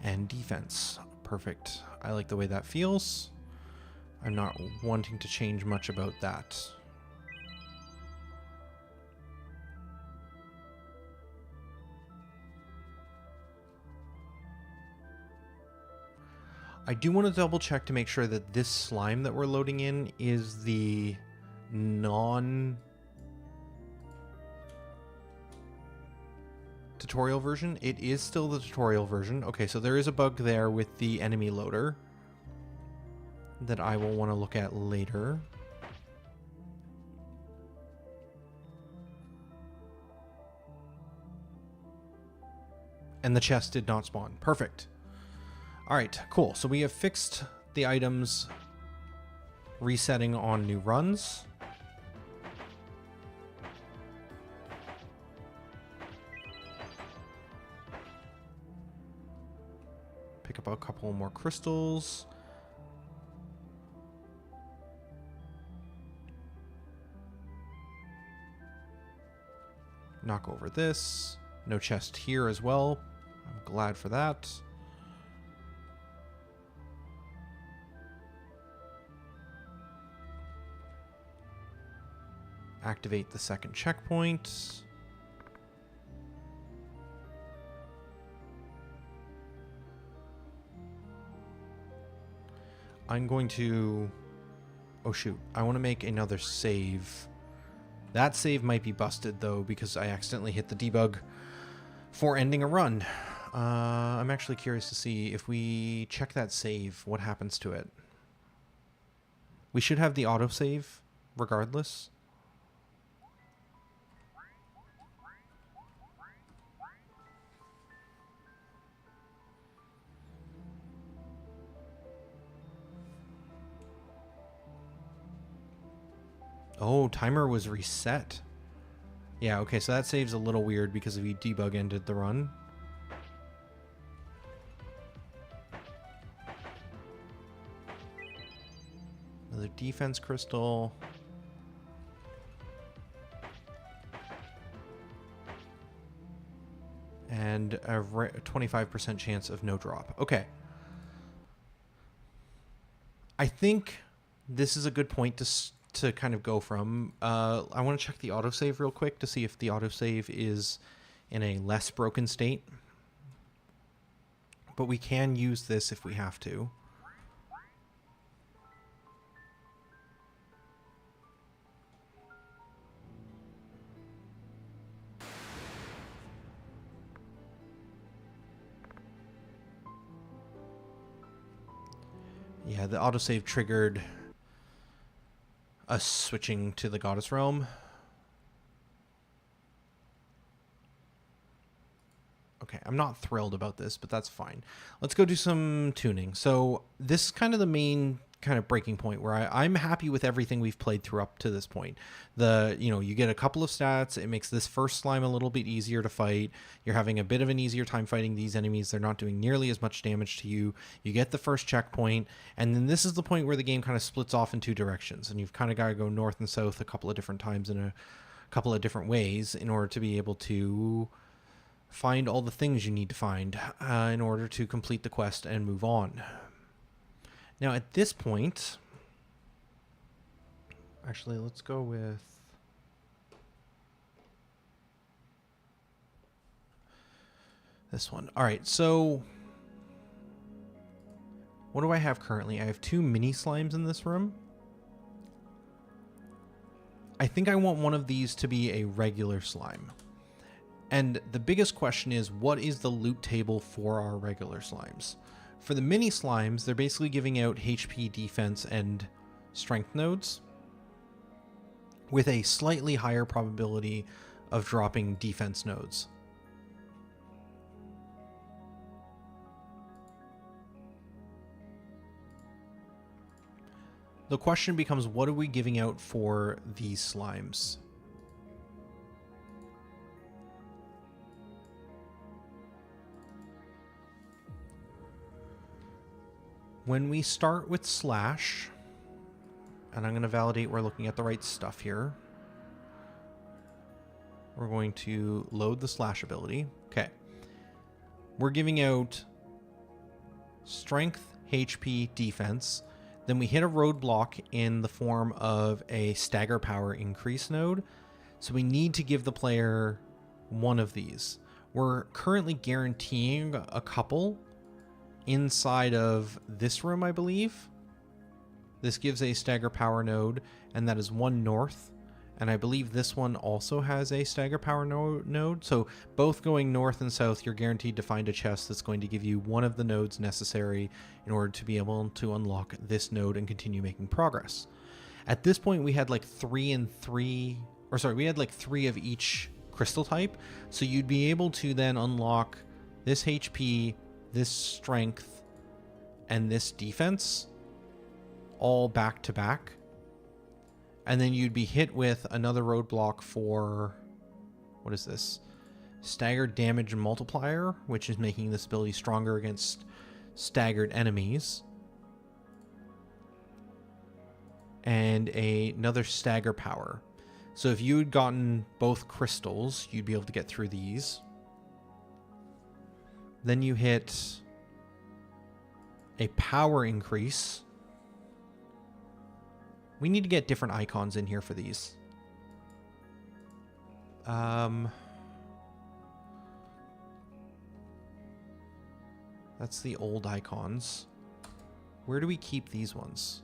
and defense. Perfect. I like the way that feels. I'm not wanting to change much about that. I do want to double check to make sure that this slime that we're loading in is the tutorial version. It is still the tutorial version. Okay, so there is a bug there with the enemy loader that I will want to look at later. And the chest did not spawn. Perfect. All right, cool. So we have fixed the items resetting on new runs. Pick up a couple more crystals. Knock over this. No chest here as well. I'm glad for that. Activate the second checkpoint. I'm going to... Oh shoot, I want to make another save. That save might be busted though, because I accidentally hit the debug for ending a run. I'm actually curious to see if we check that save, what happens to it. We should have the autosave regardless. Oh, timer was reset. Yeah, okay, so that save's a little weird because we debug ended the run. Another defense crystal. And a 25% chance of no drop. Okay. I think this is a good point to kind of go from. I want to check the autosave real quick to see if the autosave is in a less broken state. But we can use this if we have to. Yeah, the autosave triggered us switching to the Goddess Realm. Okay, I'm not thrilled about this, but that's fine. Let's go do some tuning. So this is kind of the main kind of breaking point where I'm happy with everything we've played through up to this point. You get a couple of stats. It makes this first slime a little bit easier to fight. You're having a bit of an easier time fighting these enemies. They're not doing nearly as much damage to you. You get the first checkpoint, and then this is the point where the game kind of splits off in two directions, and you've kind of got to go north and south a couple of different times in a couple of different ways in order to be able to find all the things you need to find in order to complete the quest and move on. Now at this point, actually let's go with this one. All right, so what do I have currently? I have 2 mini slimes in this room. I think I want one of these to be a regular slime. And the biggest question is, what is the loot table for our regular slimes? For the mini slimes, they're basically giving out HP, defense, and strength nodes with a slightly higher probability of dropping defense nodes. The question becomes, what are we giving out for these slimes? When we start with slash, and I'm going to validate we're looking at the right stuff here. We're going to load the slash ability. Okay. We're giving out strength, HP, defense. Then we hit a roadblock in the form of a stagger power increase node. So we need to give the player one of these. We're currently guaranteeing a couple inside of this room, I believe. This gives a stagger power node, and that is 1 north. And I believe this one also has a stagger power node. So both going north and south, you're guaranteed to find a chest that's going to give you one of the nodes necessary in order to be able to unlock this node and continue making progress. At this point, we had like 3 of each crystal type. So you'd be able to then unlock this HP, this strength, and this defense all back to back. And then you'd be hit with another roadblock for, what is this? Staggered damage multiplier, which is making this ability stronger against staggered enemies. And another stagger power. So if you had gotten both crystals, you'd be able to get through these. Then you hit a power increase. We need to get different icons in here for these. That's the old icons. Where do we keep these ones?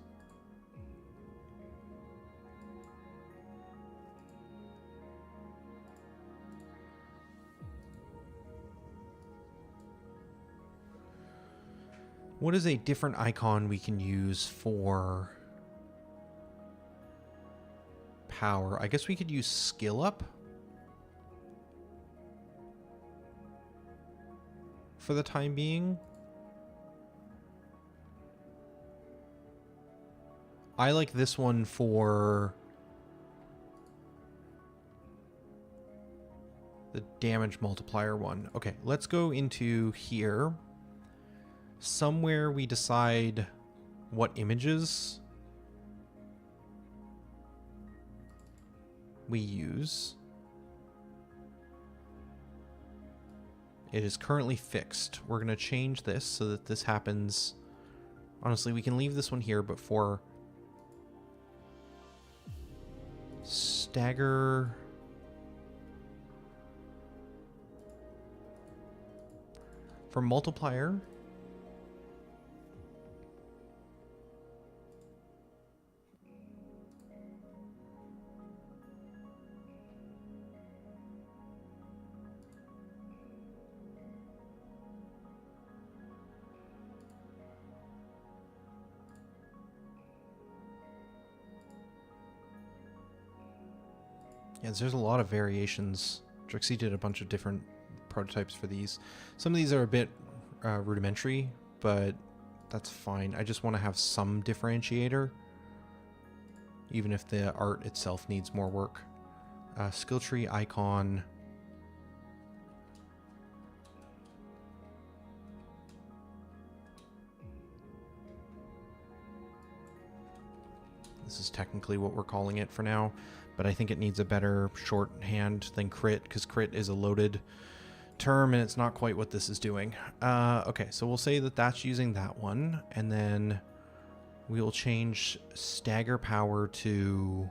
What is a different icon we can use for power? I guess we could use skill up for the time being. I like this one for the damage multiplier one. Okay, let's go into here. Somewhere we decide what images we use. It is currently fixed. We're going to change this so that this happens Honestly, we can leave this one here, but for stagger... For multiplier... Yeah, there's a lot of variations. Drixie did a bunch of different prototypes for these. Some of these are a bit rudimentary, but that's fine. I just want to have some differentiator, even if the art itself needs more work. Skill tree icon. This is technically what we're calling it for now, but I think it needs a better shorthand than crit, because crit is a loaded term and it's not quite what this is doing. Okay, so we'll say that that's using that one, and then we will change stagger power to...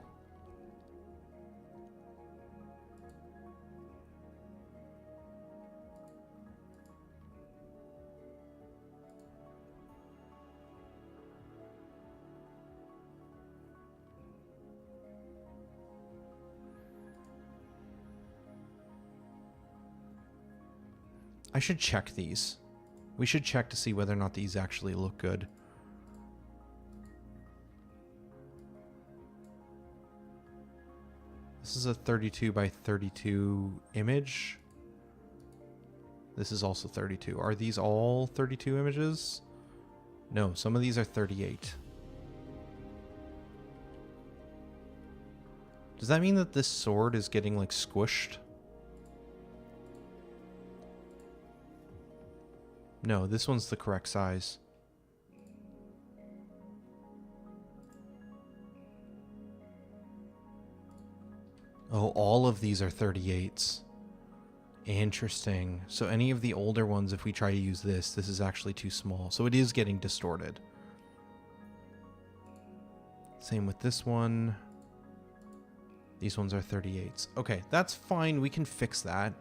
I should check these. We should check to see whether or not these actually look good. This is a 32 by 32 image. This is also 32. Are these all 32 images? No, some of these are 38. Does that mean that this sword is getting like squished? No, this one's the correct size. Oh, all of these are 38s. Interesting. So any of the older ones, if we try to use this, this is actually too small. So it is getting distorted. Same with this one. These ones are 38s. Okay, that's fine. We can fix that.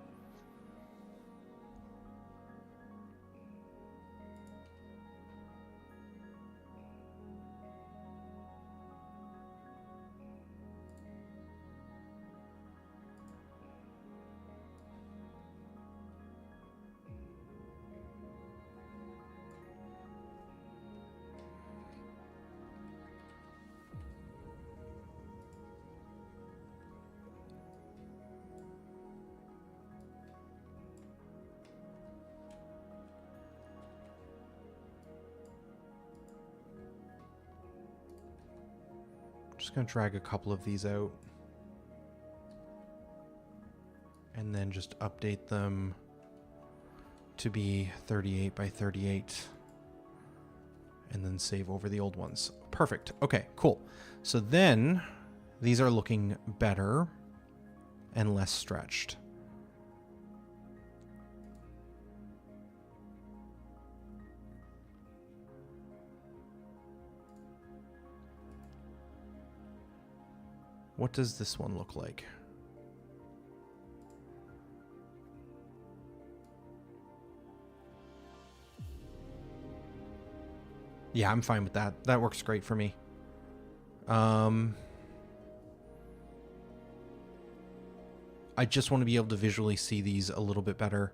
Just going to drag a couple of these out and then just update them to be 38 by 38 and then save over the old ones. Perfect. Okay, cool. So then these are looking better and less stretched. What does this one look like? Yeah, I'm fine with that. That works great for me. I just want to be able to visually see these a little bit better.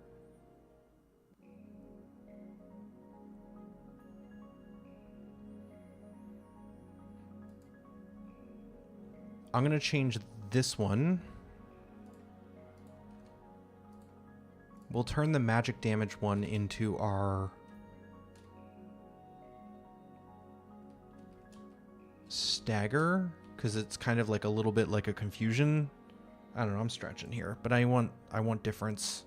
I'm going to change this one. We'll turn the magic damage one into our stagger, because it's kind of like a little bit like a confusion. I don't know, I'm stretching here, but I want difference.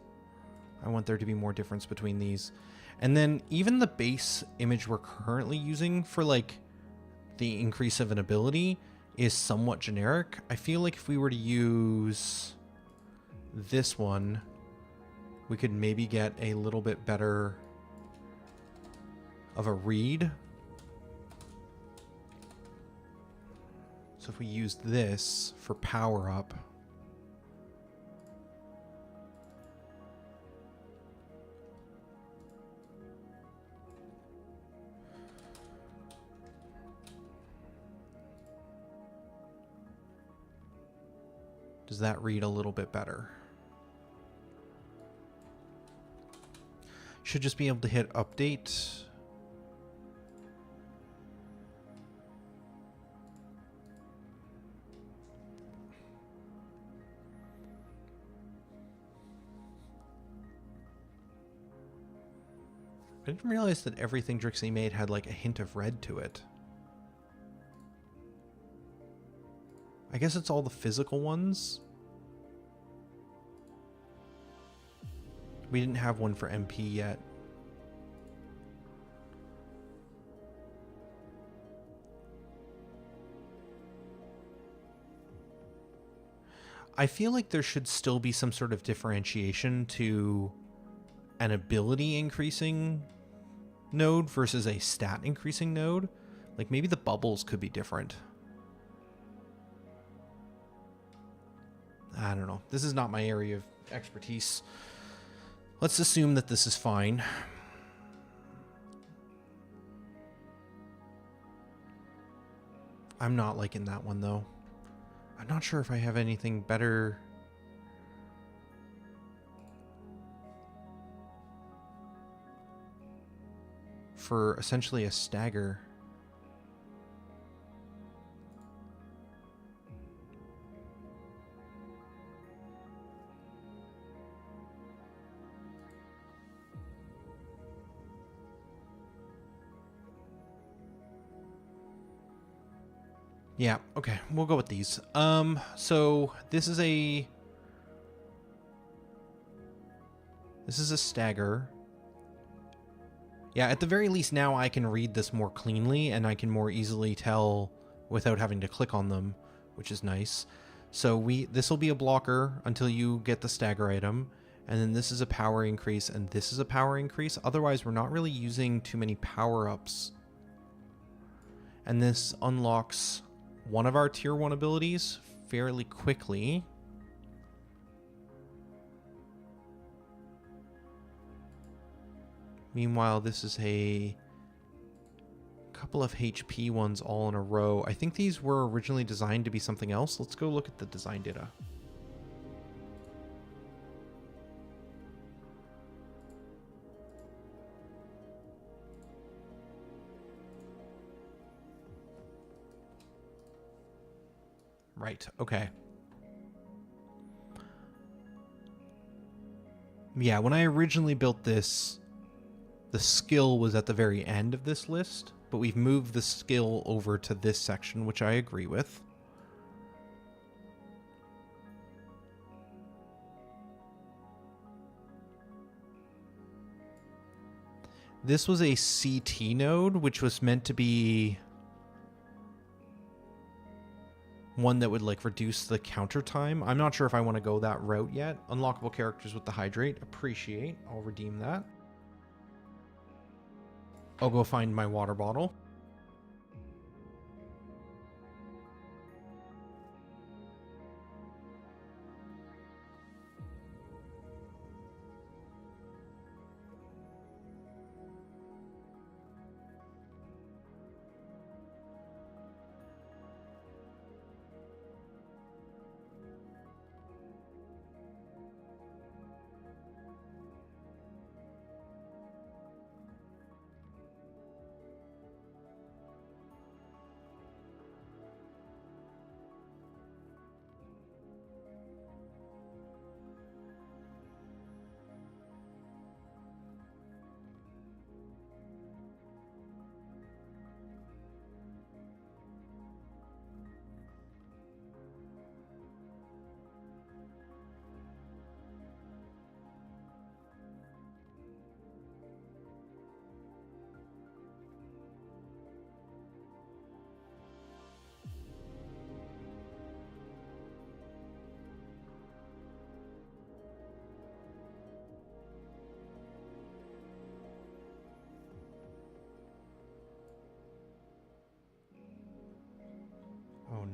I want there to be more difference between these. And then even the base image we're currently using for like the increase of an ability is somewhat generic. I feel like if we were to use this one, we could maybe get a little bit better of a read. So if we use this for power up, does that read a little bit better? Should just be able to hit update. I didn't realize that everything Drixie made had like a hint of red to it. I guess it's all the physical ones. We didn't have one for MP yet. I feel like there should still be some sort of differentiation to an ability increasing node versus a stat increasing node. Like maybe the bubbles could be different. I don't know. This is not my area of expertise. Let's assume that this is fine. I'm not liking that one though. I'm not sure if I have anything better. For essentially a stagger. Yeah, okay, we'll go with these. So this is a stagger. Yeah, at the very least now I can read this more cleanly and I can more easily tell without having to click on them, which is nice. So this will be a blocker until you get the stagger item, and then this is a power increase and this is a power increase. Otherwise, we're not really using too many power-ups. And this unlocks one of our tier 1 abilities fairly quickly. Meanwhile, this is a couple of HP ones all in a row. I think these were originally designed to be something else. Let's go look at the design data. Right, okay. Yeah, when I originally built this, the skill was at the very end of this list, but we've moved the skill over to this section, which I agree with. This was a CT node, which was meant to be one that would like reduce the counter time. I'm not sure if I want to go that route yet. Unlockable characters with the hydrate. Appreciate. I'll redeem that. I'll go find my water bottle.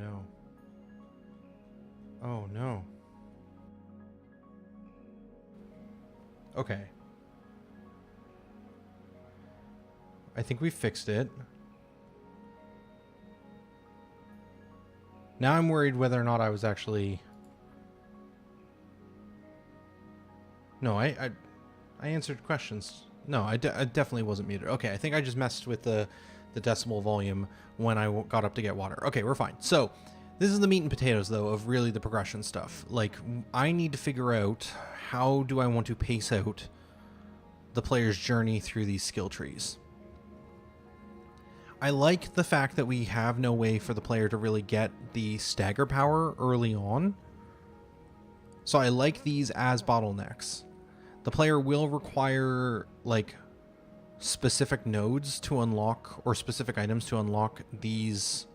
no. Oh no. Okay. I think we fixed it. Now I'm worried whether or not I was actually... No, I answered questions. No, I definitely wasn't muted. Okay, I think I just messed with the decimal volume when I got up to get water. Okay, we're fine. So, this is the meat and potatoes, though, of really the progression stuff. Like, I need to figure out how do I want to pace out the player's journey through these skill trees. I like the fact that we have no way for the player to really get the stagger power early on. So I like these as bottlenecks. The player will require, like, specific nodes to unlock, or specific items to unlock these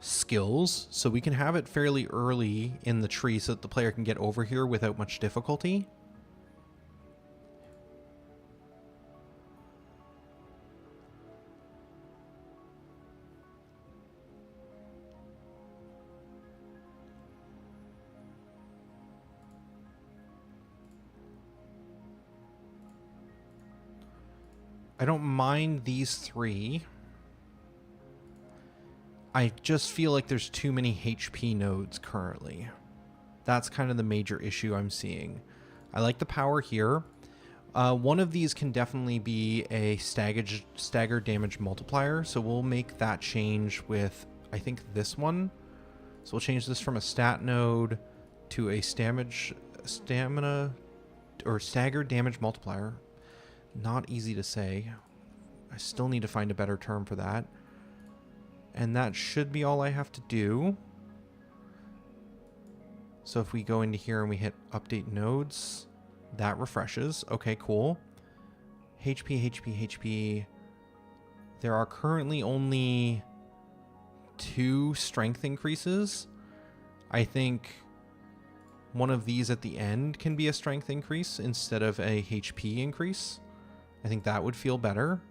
skills. So we can have it fairly early in the tree so that the player can get over here without much difficulty. I don't mind these three. I just feel like there's too many HP nodes currently. That's kind of the major issue I'm seeing. I like the power here. One of these can definitely be a stagger damage multiplier, so we'll make that change with, I think, this one. So we'll change this from a stat node to a stamina or stagger damage multiplier. Not easy to say. I still need to find a better term for that. And that should be all I have to do. So if we go into here and we hit update nodes, that refreshes. Okay, cool. HP. There are currently only 2 strength increases. I think one of these at the end can be a strength increase instead of a HP increase. I think that would feel better.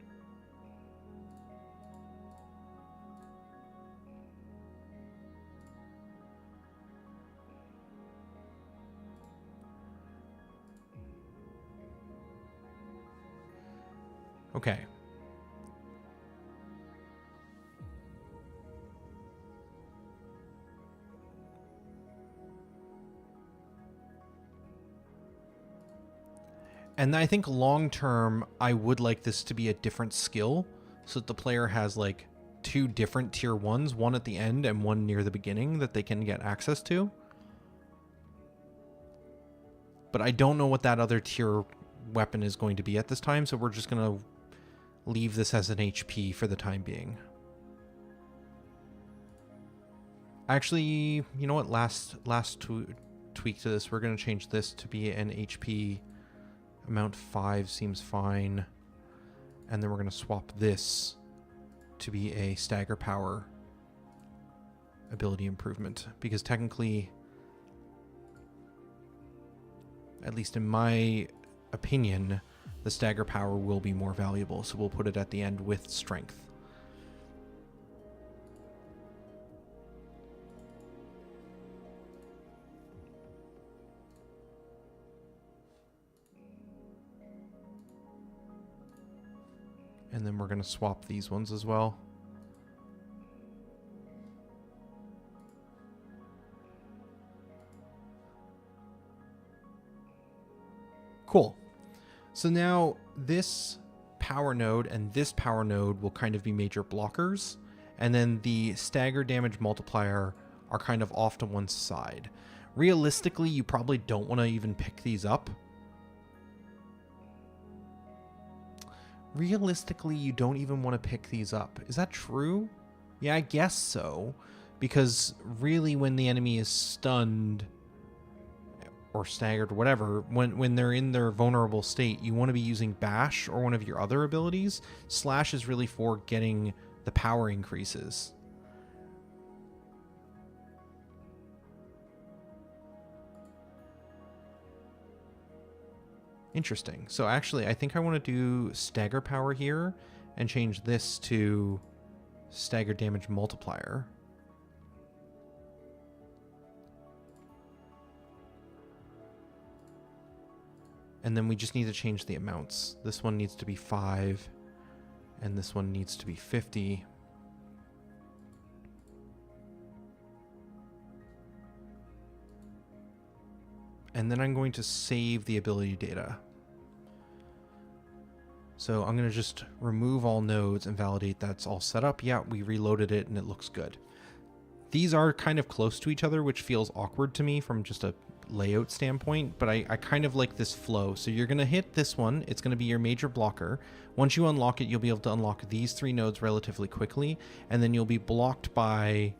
Okay. And I think long term, I would like this to be a different skill so that the player has like 2 different tier 1s, one at the end and one near the beginning that they can get access to. But I don't know what that other tier weapon is going to be at this time, so we're just going to leave this as an HP for the time being. Actually, you know what? Last tweak to this, we're going to change this to be an HP amount 5 seems fine. And then we're going to swap this to be a stagger power ability improvement. Because technically, at least in my opinion, the stagger power will be more valuable. So we'll put it at the end with strength. And then we're going to swap these ones as well. Cool. So now this power node and this power node will kind of be major blockers. And then the stagger damage multiplier are kind of off to one side. Realistically, you probably don't want to even pick these up. Realistically, you don't even want to pick these up. Is that true? Yeah, I guess so. Because really when the enemy is stunned or staggered or whatever, when they're in their vulnerable state, you want to be using Bash or one of your other abilities. Slash is really for getting the power increases. Interesting. So actually, I think I want to do stagger power here and change this to stagger damage multiplier. And then we just need to change the amounts. This one needs to be 5, and this one needs to be 50. And then I'm going to save the ability data. So I'm going to just remove all nodes and validate that's all set up. Yeah, we reloaded it and it looks good. These are kind of close to each other, which feels awkward to me from just a layout standpoint, but I kind of like this flow. So you're going to hit this one. It's going to be your major blocker. Once you unlock it, you'll be able to unlock these 3 nodes relatively quickly, and then you'll be blocked by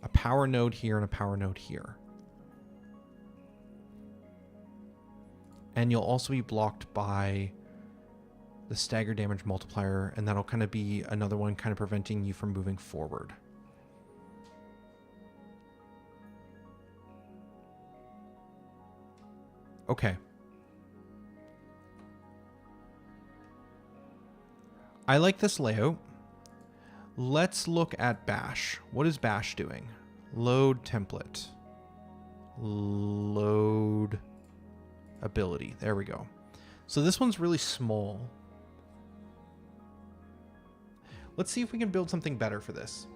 a power node here and a power node here. And you'll also be blocked by the stagger damage multiplier, and that'll kind of be another one kind of preventing you from moving forward. Okay. I like this layout. Let's look at Bash. What is Bash doing? Load template. Load ability. There we go. So this one's really small. Let's see if we can build something better for this.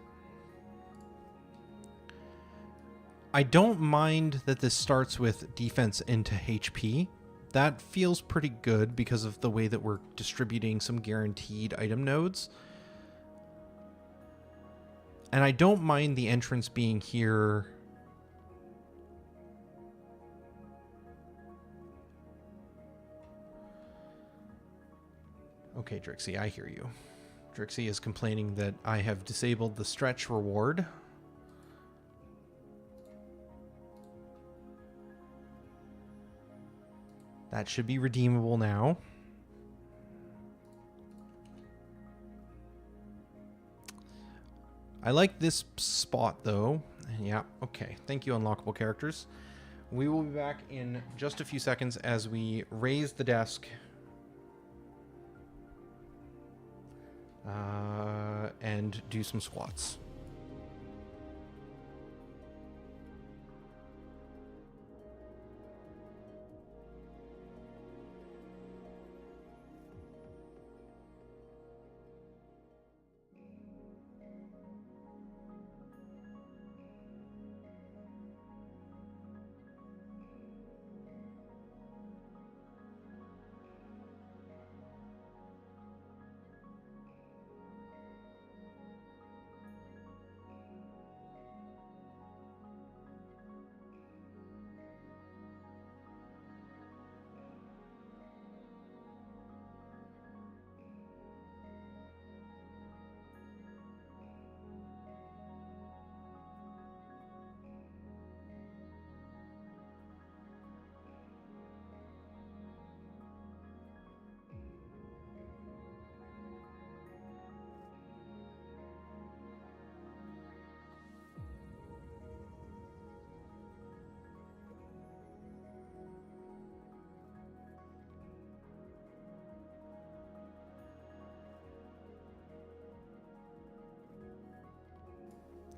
I don't mind that this starts with defense into HP. That feels pretty good because of the way that we're distributing some guaranteed item nodes. And I don't mind the entrance being here. Okay, Drixie, I hear you. Drixie is complaining that I have disabled the stretch reward. That should be redeemable now. I like this spot, though. Yeah, okay. Thank you, unlockable characters. We will be back in just a few seconds as we raise the desk. And do some squats.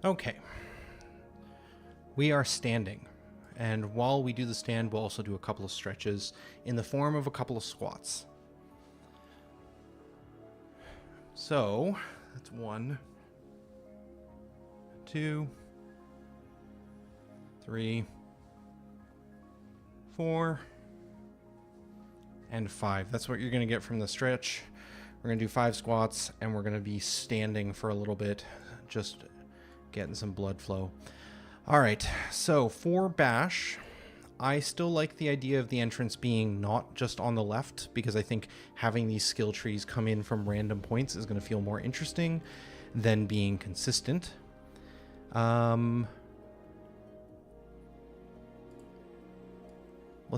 Okay. We are standing. And while we do the stand, we'll also do a couple of stretches in the form of a couple of squats. So, that's 1, 2, 3, 4, and 5. That's what you're going to get from the stretch. We're going to do 5 squats, and we're going to be standing for a little bit, just getting some blood flow. All right, so for Bash, I still like the idea of the entrance being not just on the left, because I think having these skill trees come in from random points is going to feel more interesting than being consistent. Let's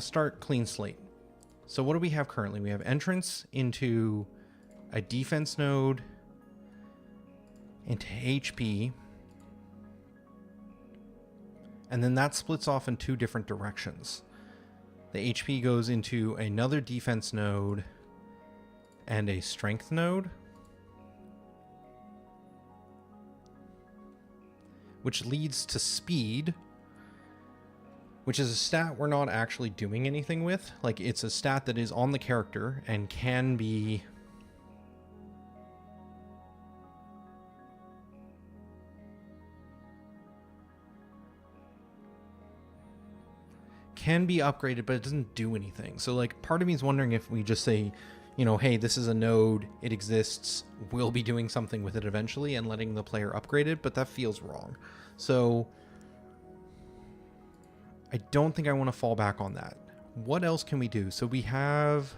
start clean slate. So what do we have currently? We have entrance into a defense node, into HP, and then that splits off in 2 different directions. The HP goes into another defense node and a strength node, which leads to speed, which is a stat we're not actually doing anything with. Like, it's a stat that is on the character and can be upgraded, but it doesn't do anything. So like, part of me is wondering if we just say, you know, hey, this is a node, it exists, we'll be doing something with it eventually, and letting the player upgrade it, but that feels wrong. So I don't think I want to fall back on that. What else can we do? So we have,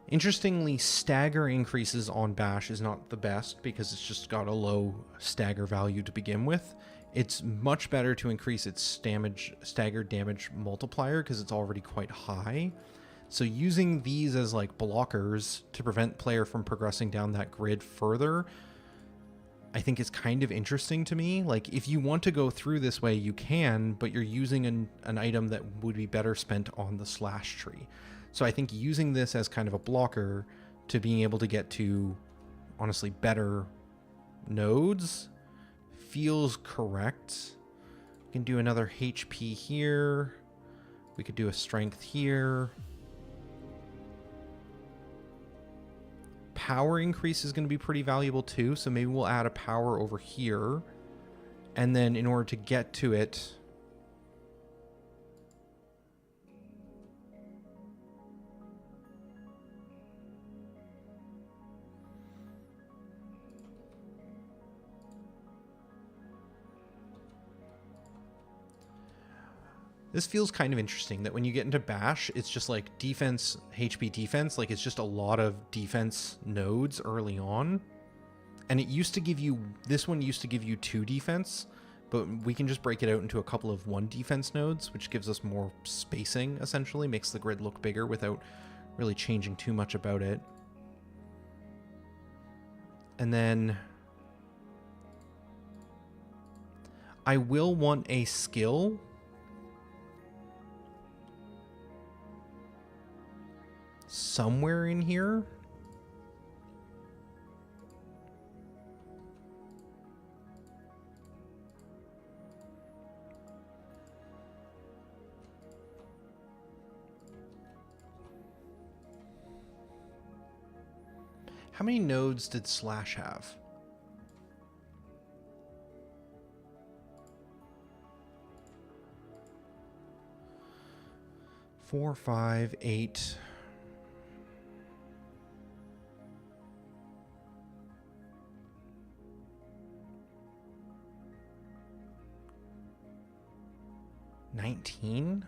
interestingly, stagger increases on Bash is not the best because it's just got a low stagger value to begin with. It's much better to increase its damage, staggered damage multiplier, because it's already quite high. So using these as like blockers to prevent player from progressing down that grid further, I think is kind of interesting to me. Like, if you want to go through this way, you can, but you're using an item that would be better spent on the slash tree. So I think using this as kind of a blocker to being able to get to, honestly, better nodes feels correct. We can do another HP here. We could do a strength here. Power increase is going to be pretty valuable too, so maybe we'll add a power over here. And then in order to get to it, this feels kind of interesting that when you get into Bash, it's just like defense, HP defense, like it's just a lot of defense nodes early on. And it used to give you, this one used to give you 2 defense, but we can just break it out into a couple of 1 defense nodes, which gives us more spacing, essentially, makes the grid look bigger without really changing too much about it. And then I will want a skill somewhere in here. How many nodes did Slash have? Four, 5, 8. $19?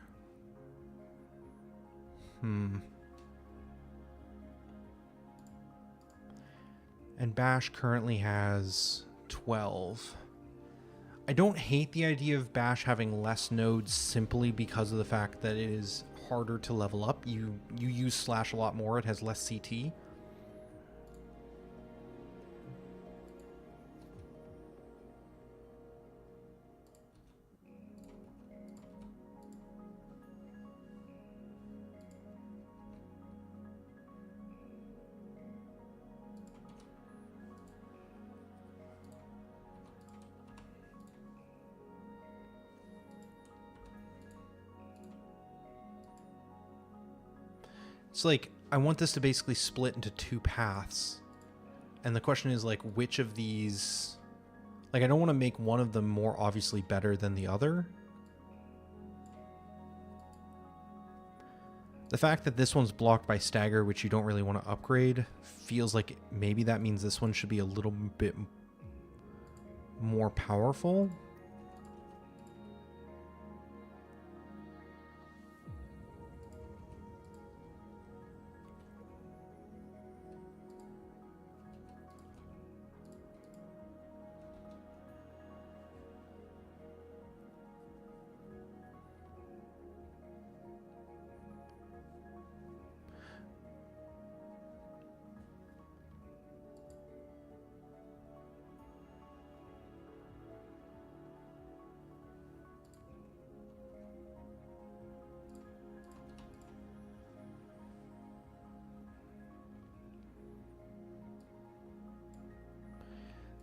And Bash currently has 12. I don't hate the idea of Bash having less nodes simply because of the fact that it is harder to level up. You use Slash a lot more, it has less CT. It's like, I want this to basically split into 2 paths. And the question is, like, which of these... Like, I don't want to make one of them more obviously better than the other. The fact that this one's blocked by stagger, which you don't really want to upgrade, feels like maybe that means this one should be a little bit more powerful.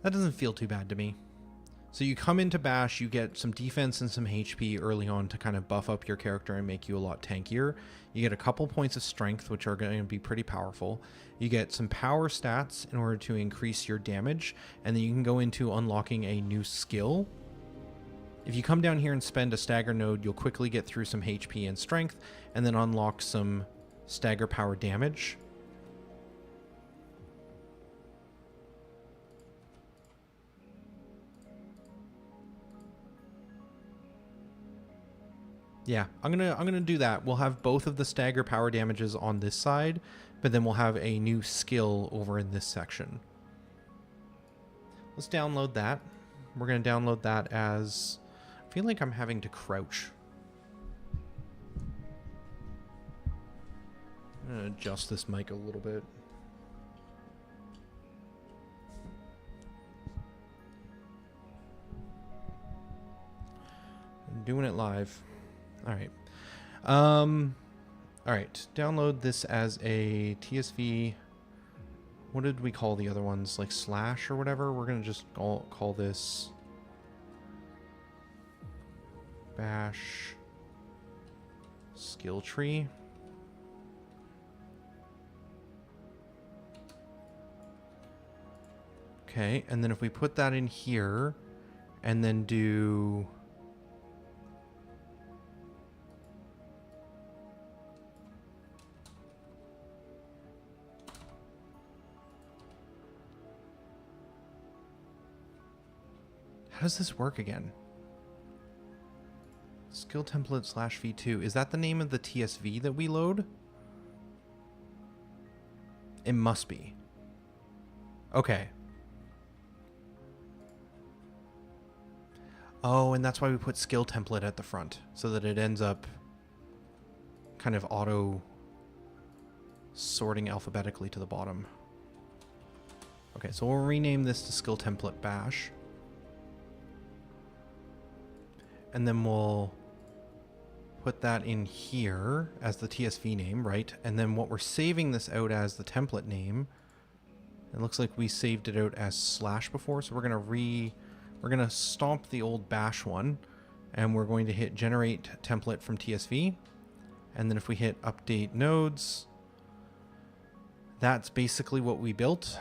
That doesn't feel too bad to me. So you come into Bash, you get some defense and some HP early on to kind of buff up your character and make you a lot tankier. You get a couple points of strength, which are going to be pretty powerful. You get some power stats in order to increase your damage, and then you can go into unlocking a new skill. If you come down here and spend a stagger node, you'll quickly get through some HP and strength, and then unlock some stagger power damage. Yeah, I'm gonna do that. We'll have both of the stagger power damages on this side, but then we'll have a new skill over in this section. Let's download that. We're gonna download that as... I feel like I'm having to crouch. I'm gonna adjust this mic a little bit. I'm doing it live. All right. All right. Download this as a TSV. What did we call the other ones? Like slash or whatever? We're going to just call this bash skill tree. Okay. And then if we put that in here and then do... How does this work again? Skill template slash v2. Is that the name of the TSV that we load? It must be. Okay. Oh, and that's why we put skill template at the front, so that it ends up kind of auto sorting alphabetically to the bottom. Okay, so we'll rename this to skill template bash. And then we'll put that in here as the TSV name, right? And then what we're saving this out as the template name, it looks like we saved it out as slash before, so we're gonna stomp the old bash one, and we're going to hit generate template from TSV. And then if we hit update nodes, that's basically what we built.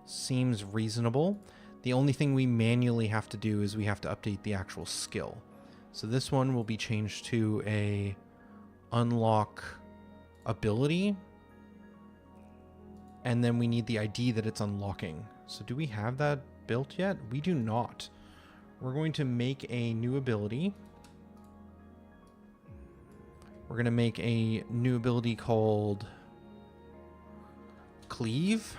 Seems reasonable. The only thing we manually have to do is we have to update the actual skill. So this one will be changed to a unlock ability. And then we need the ID that it's unlocking. So do we have that built yet? We do not. We're going to make a new ability. We're going to make a new ability called Cleave.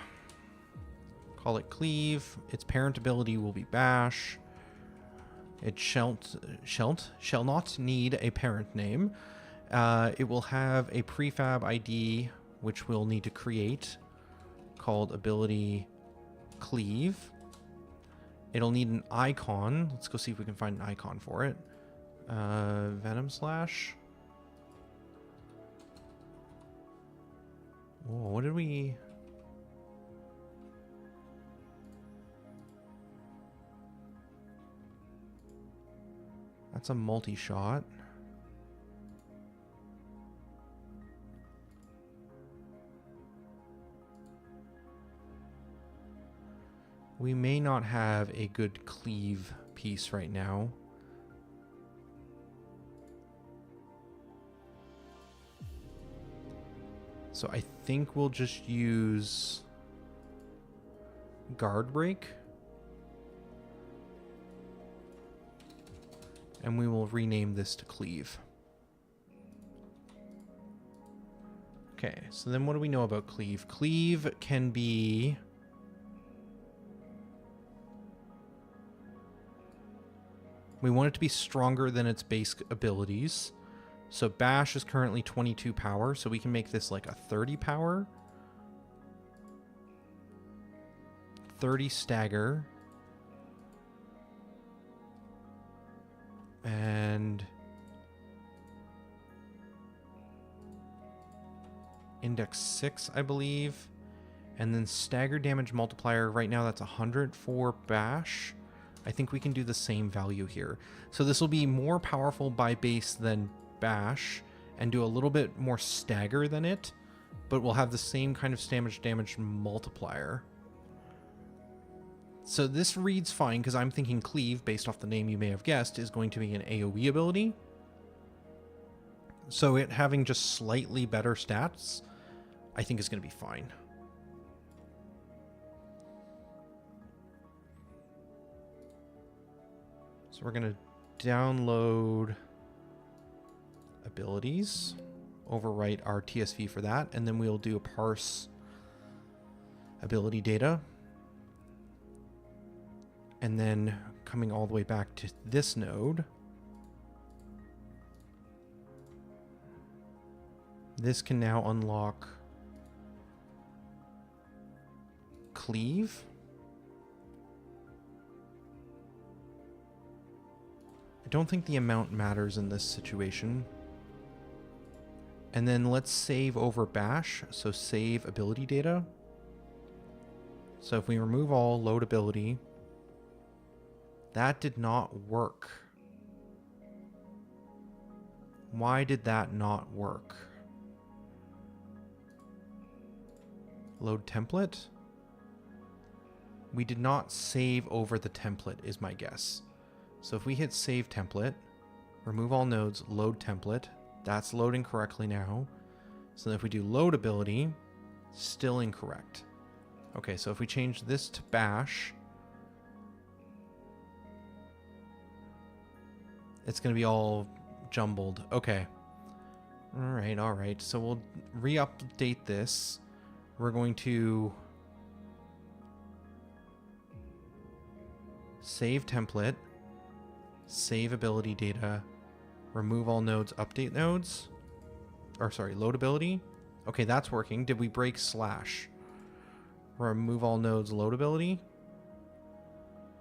Call it Cleave. Its parent ability will be Bash. It shall not need a parent name. It will have a prefab ID, which we'll need to create, called ability Cleave. It'll need an icon. Let's go see if we can find an icon for it. Venom Slash. Whoa, what did we... That's a multi-shot. We may not have a good cleave piece right now. So I think we'll just use guard break. And we will rename this to Cleave. Okay, so then what do we know about Cleave? Cleave can be... We want it to be stronger than its base abilities. So Bash is currently 22 power, so we can make this like a 30 power. 30 stagger. And index 6, I believe. And then stagger damage multiplier, right now that's 100 for bash. I think we can do the same value here. So this will be more powerful by base than bash and do a little bit more stagger than it, but we'll have the same kind of damage multiplier. So this reads fine because I'm thinking cleave, based off the name you may have guessed, is going to be an AoE ability. So it having just slightly better stats, I think is going to be fine. So we're going to download abilities, overwrite our TSV for that, and then we'll do a parse ability data. And then coming all the way back to this node, this can now unlock cleave. I don't think the amount matters in this situation. And then let's save over bash. So save ability data. So if we remove all, load ability, that did not work. Why did that not work? Load template. We did not save over the template is my guess. So if we hit save template, remove all nodes, load template, that's loading correctly now. So if we do load ability, still incorrect. Okay, so if we change this to bash, it's going to be all jumbled. Okay. All right. So we'll re-update this. We're going to save template, save ability data, remove all nodes, update nodes, or sorry, load ability. Okay, that's working. Did we break slash? Remove all nodes, load ability?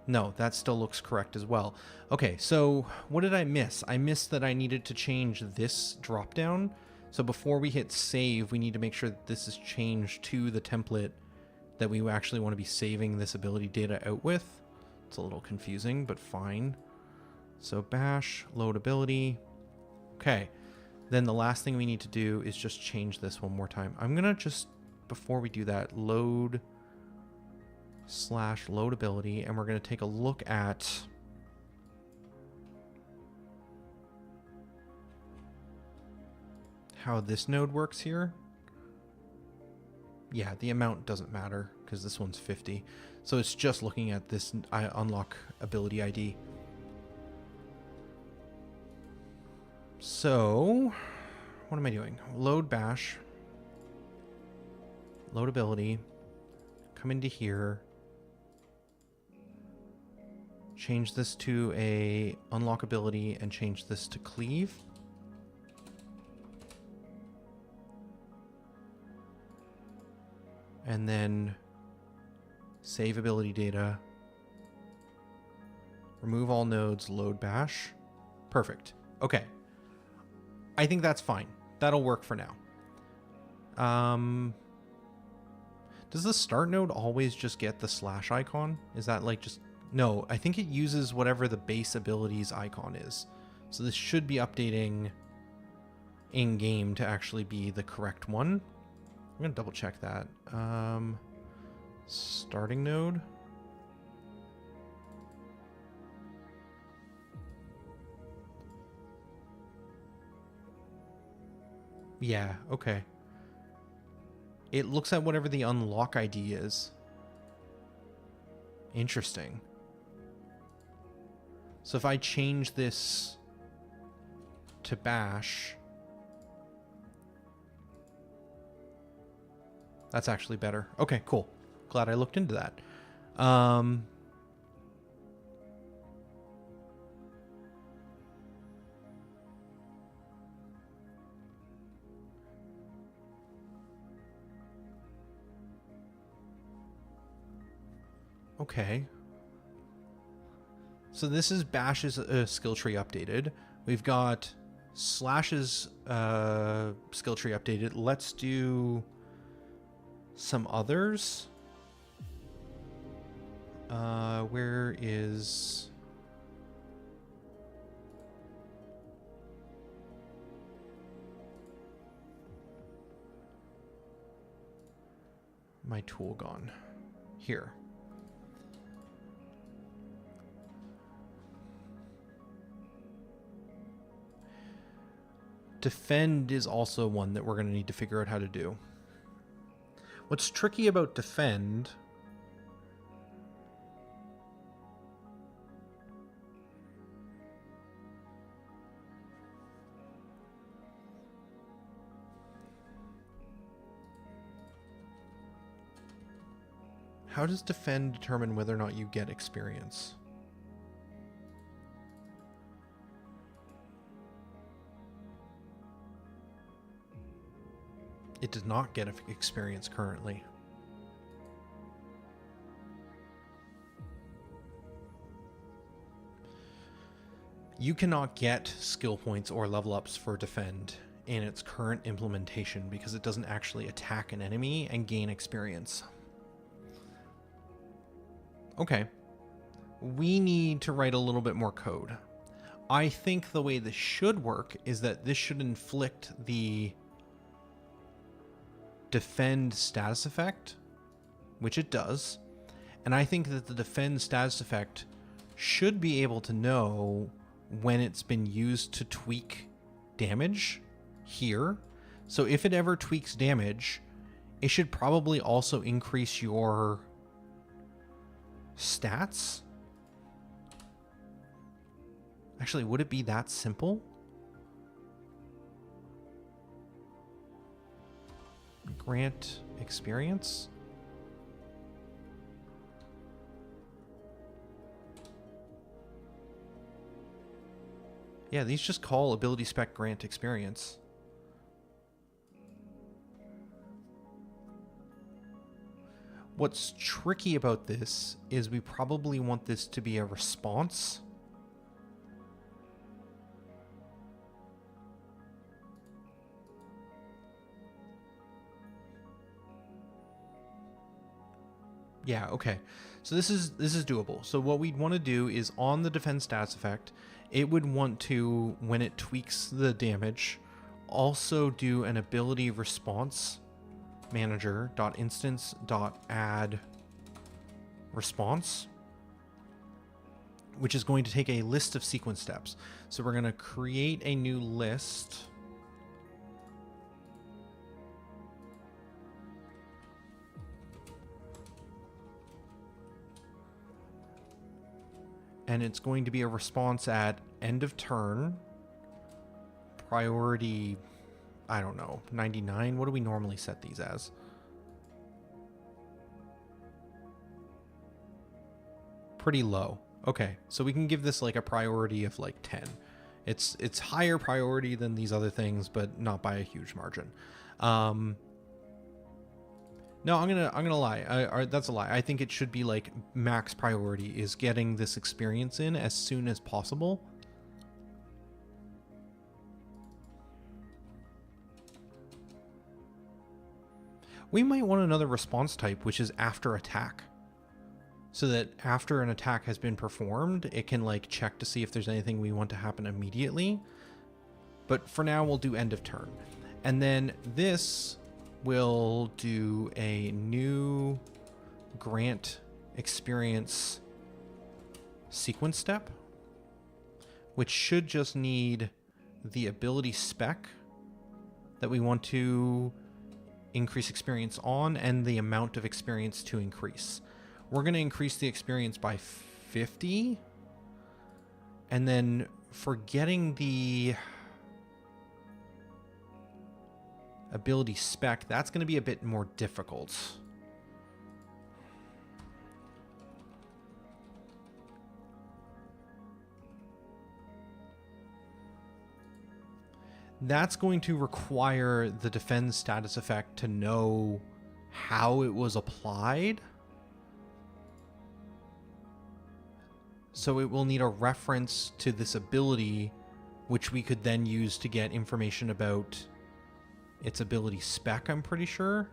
No, that still looks correct as well. Okay, so what did I miss? I missed that I needed to change this dropdown. So before we hit save, we need to make sure that this is changed to the template that we actually want to be saving this ability data out with. It's a little confusing, but fine. So bash, load ability. Okay, then the last thing we need to do is just change this one more time. I'm gonna just, before we do that, load / load ability, and we're gonna take a look at how this node works here. Yeah, the amount doesn't matter because this one's 50. So it's just looking at this unlock ability ID. So what am I doing? Load bash, load ability, come into here, change this to a unlock ability and change this to cleave. And then save ability data, remove all nodes, load bash. Perfect. Okay. I think that's fine. That'll work for now. Does the start node always just get the slash icon? Is that like just... No, I think it uses whatever the base abilities icon is. So this should be updating in-game to actually be the correct one. I'm going to double check that. Starting node. Yeah, okay. It looks at whatever the unlock ID is. Interesting. So if I change this to bash, that's actually better. Okay, cool. Glad I looked into that. Okay. So this is Bash's skill tree updated. We've got Slash's skill tree updated. Let's do some others. Where is... my tool gone? Here. Defend is also one that we're going to need to figure out how to do. What's tricky about defend... how does defend determine whether or not you get experience? It does not get experience currently. You cannot get skill points or level ups for defend in its current implementation because it doesn't actually attack an enemy and gain experience. Okay. We need to write a little bit more code. I think the way this should work is that this should inflict the defend status effect, which it does. And I think that the defend status effect should be able to know when it's been used to tweak damage here. So if it ever tweaks damage, it should probably also increase your stats. Actually, would it be that simple? Grant experience? Yeah, these just call ability spec grant experience. What's tricky about this is we probably want this to be a response. Yeah, okay. So this is doable. So what we'd want to do is on the defense stats effect, it would want to, when it tweaks the damage, also do an ability response manager.instance.add response, which is going to take a list of sequence steps. So we're going to create a new list. And it's going to be a response at end of turn, priority, I don't know, 99. What do we normally set these as? Pretty low. Okay, so we can give this like a priority of like 10. It's higher priority than these other things, but not by a huge margin. No, I'm gonna lie. That's a lie. I think it should be like max priority is getting this experience in as soon as possible. We might want another response type, which is after attack. So that after an attack has been performed, it can like check to see if there's anything we want to happen immediately. But for now, we'll do end of turn. And then this will do a new grant experience sequence step, which should just need the ability spec that we want to increase experience on and the amount of experience to increase. We're going to increase the experience by 50. And then for getting the ability spec, that's going to be a bit more difficult. That's going to require the defend status effect to know how it was applied. So it will need a reference to this ability, which we could then use to get information about its ability spec, I'm pretty sure.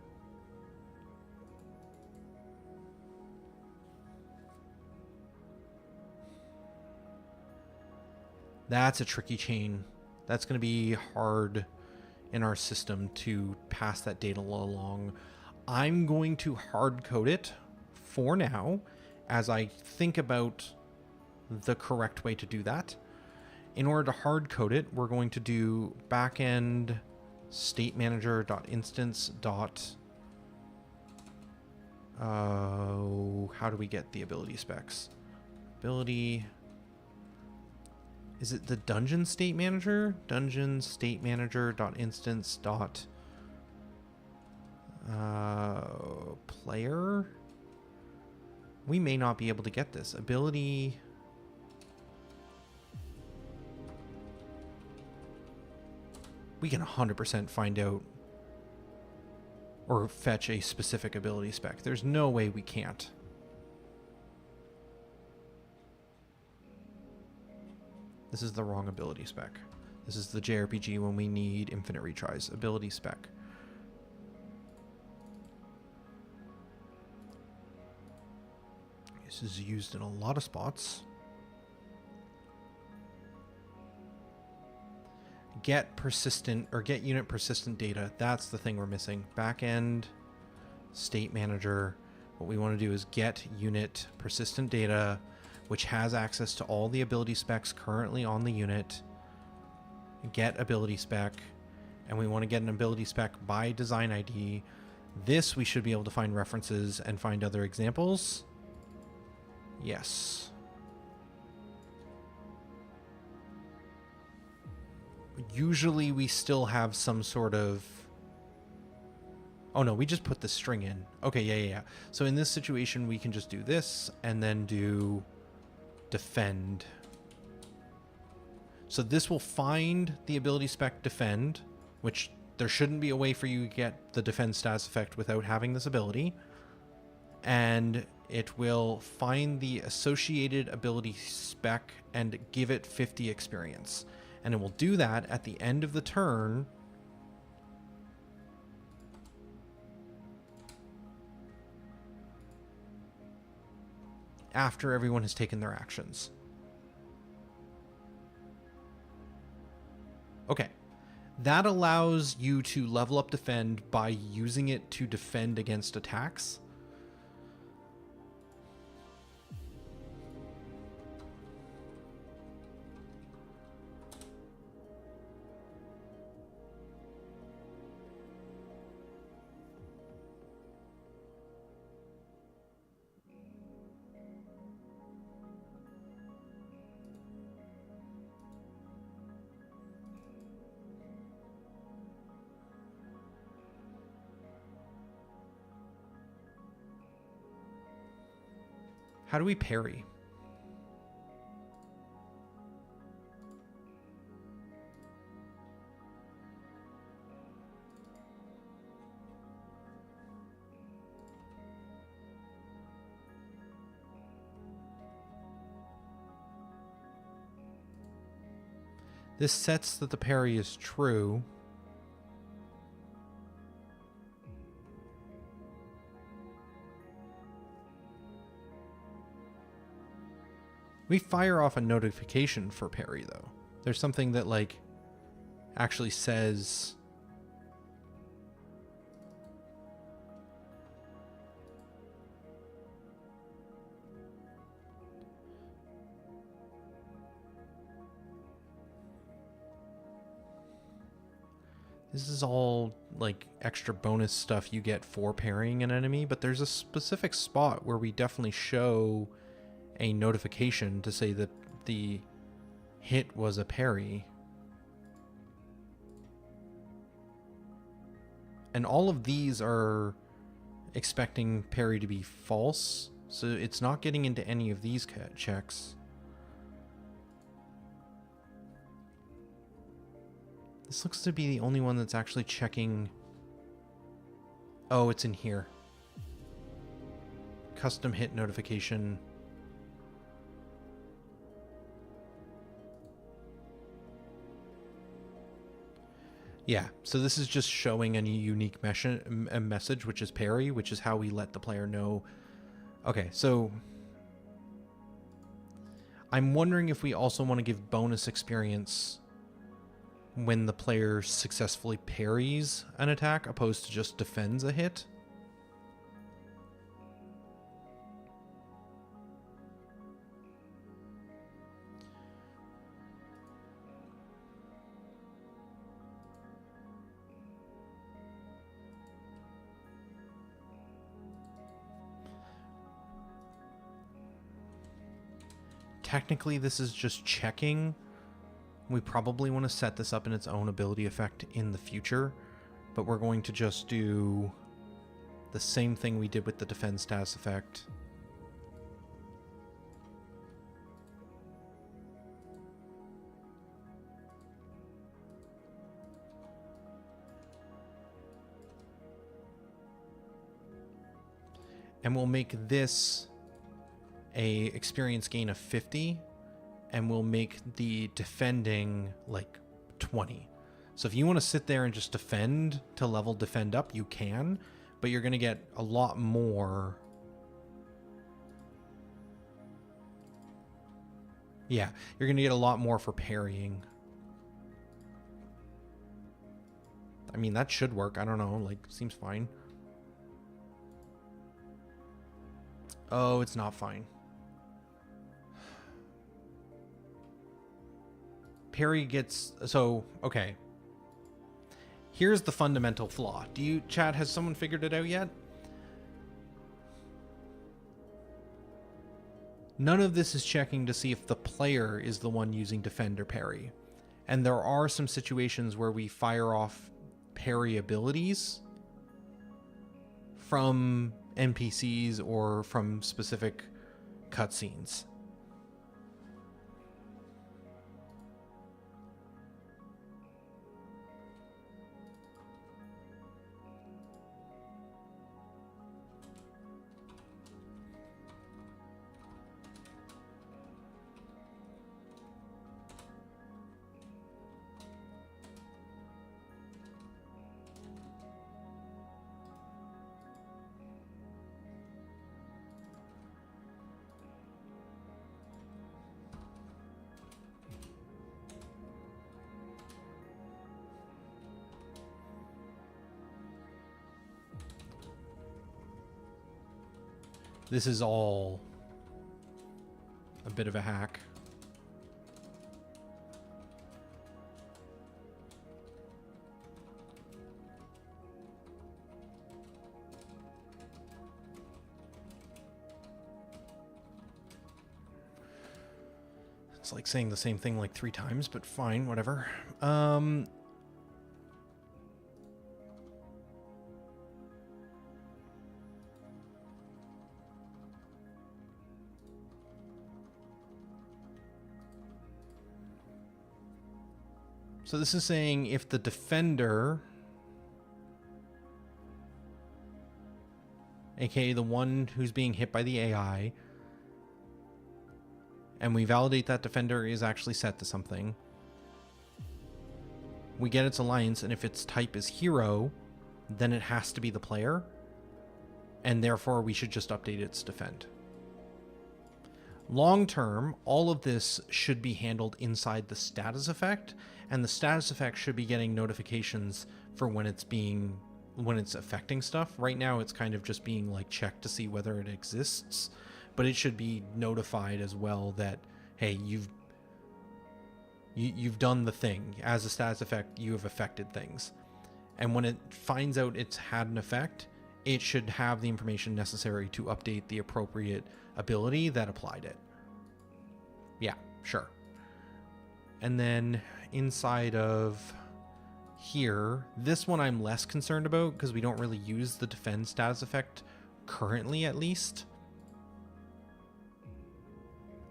That's a tricky chain. That's going to be hard in our system to pass that data along. I'm going to hard code it for now as I think about the correct way to do that. In order to hard code it, we're going to do backend state manager.instance. How do we get the ability specs? Ability. Is it the dungeon state manager? Dungeon state manager.instance. Player. We may not be able to get this. Ability. We can 100% find out or fetch a specific ability spec. There's no way we can't. This is the wrong ability spec. This is the JRPG when we need infinite retries. Ability spec. This is used in a lot of spots. Get persistent or get unit persistent data. That's the thing we're missing. Backend state manager. What we want to do is get unit persistent data, which has access to all the ability specs currently on the unit. Get ability spec, and we want to get an ability spec by design ID. This we should be able to find references and find other examples. Yes. Usually we still have some sort of... Oh no, we just put the string in. Okay, yeah. So in this situation, we can just do this and then do defend. So this will find the ability spec defend, which there shouldn't be a way for you to get the defend status effect without having this ability. And it will find the associated ability spec and give it 50 experience. And it will do that at the end of the turn. After everyone has taken their actions. Okay. That allows you to level up defend by using it to defend against attacks. How do we parry? This sets that the parry is true. We fire off a notification for parry, though. There's something that, like, actually says... This is all, like, extra bonus stuff you get for parrying an enemy, but there's a specific spot where we definitely show a notification to say that the hit was a parry. And all of these are expecting parry to be false, so it's not getting into any of these checks. This looks to be the only one that's actually checking... Oh, it's in here. Custom hit notification. Yeah, so this is just showing a unique message, which is parry, which is how we let the player know. Okay, so I'm wondering if we also want to give bonus experience when the player successfully parries an attack opposed to just defends a hit. Technically, this is just checking. We probably want to set this up in its own ability effect in the future, but we're going to just do the same thing we did with the defense status effect. And we'll make this a experience gain of 50, and we'll make the defending like 20. So if you want to sit there and just defend to level defend up, you can, but you're going to get a lot more. Yeah, you're going to get a lot more for parrying. I mean, that should work. I don't know, like, seems fine. Oh, it's not fine. Parry gets... So, okay. Here's the fundamental flaw. Chat, has someone figured it out yet? None of this is checking to see if the player is the one using defend or parry. And there are some situations where we fire off parry abilities from NPCs or from specific cutscenes. This is all a bit of a hack. It's like saying the same thing like 3 times, but fine, whatever. So this is saying if the defender, aka the one who's being hit by the AI, and we validate that defender is actually set to something, we get its alliance, and if its type is hero, then it has to be the player, and therefore we should just update its defend. Long term, all of this should be handled inside the status effect, and the status effect should be getting notifications for when it's affecting stuff. Right now it's kind of just being like checked to see whether it exists, but it should be notified as well that, hey, you've done the thing. As a status effect, you have affected things. And when it finds out it's had an effect, it should have the information necessary to update the appropriate ability that applied it. Yeah, sure. And then inside of here, this one I'm less concerned about because we don't really use the defend status effect currently, at least,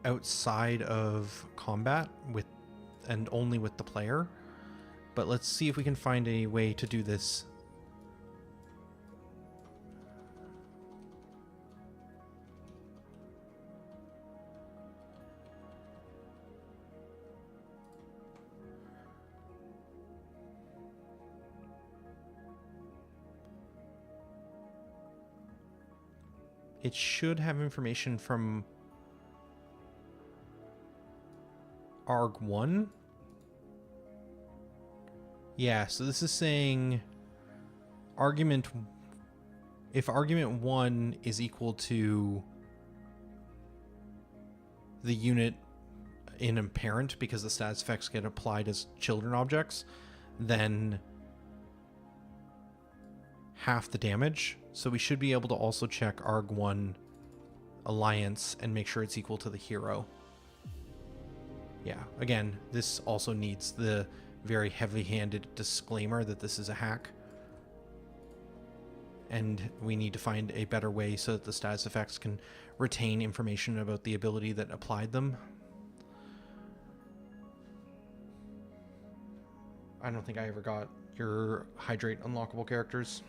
outside of combat with and only with the player. But let's see if we can find a way to do this. It should have information from... ARG1. Yeah, so this is saying if argument 1 is equal to the unit in a parent, because the status effects get applied as children objects, then half the damage. So we should be able to also check ARG1 alliance and make sure it's equal to the hero. Yeah, again, this also needs the very heavy-handed disclaimer that this is a hack. And we need to find a better way so that the status effects can retain information about the ability that applied them. I don't think I ever got your hydrate unlockable characters.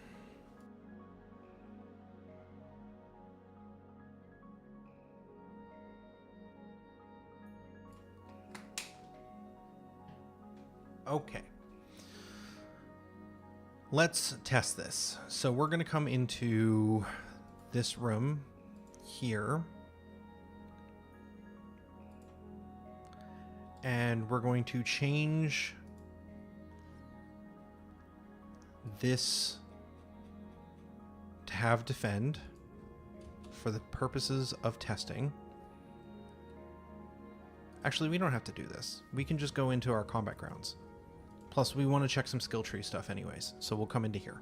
Okay. Let's test this. So we're going to come into this room here. And we're going to change this to have defend for the purposes of testing. Actually, we don't have to do this. We can just go into our combat grounds. Plus, we want to check some skill tree stuff anyways, so we'll come into here,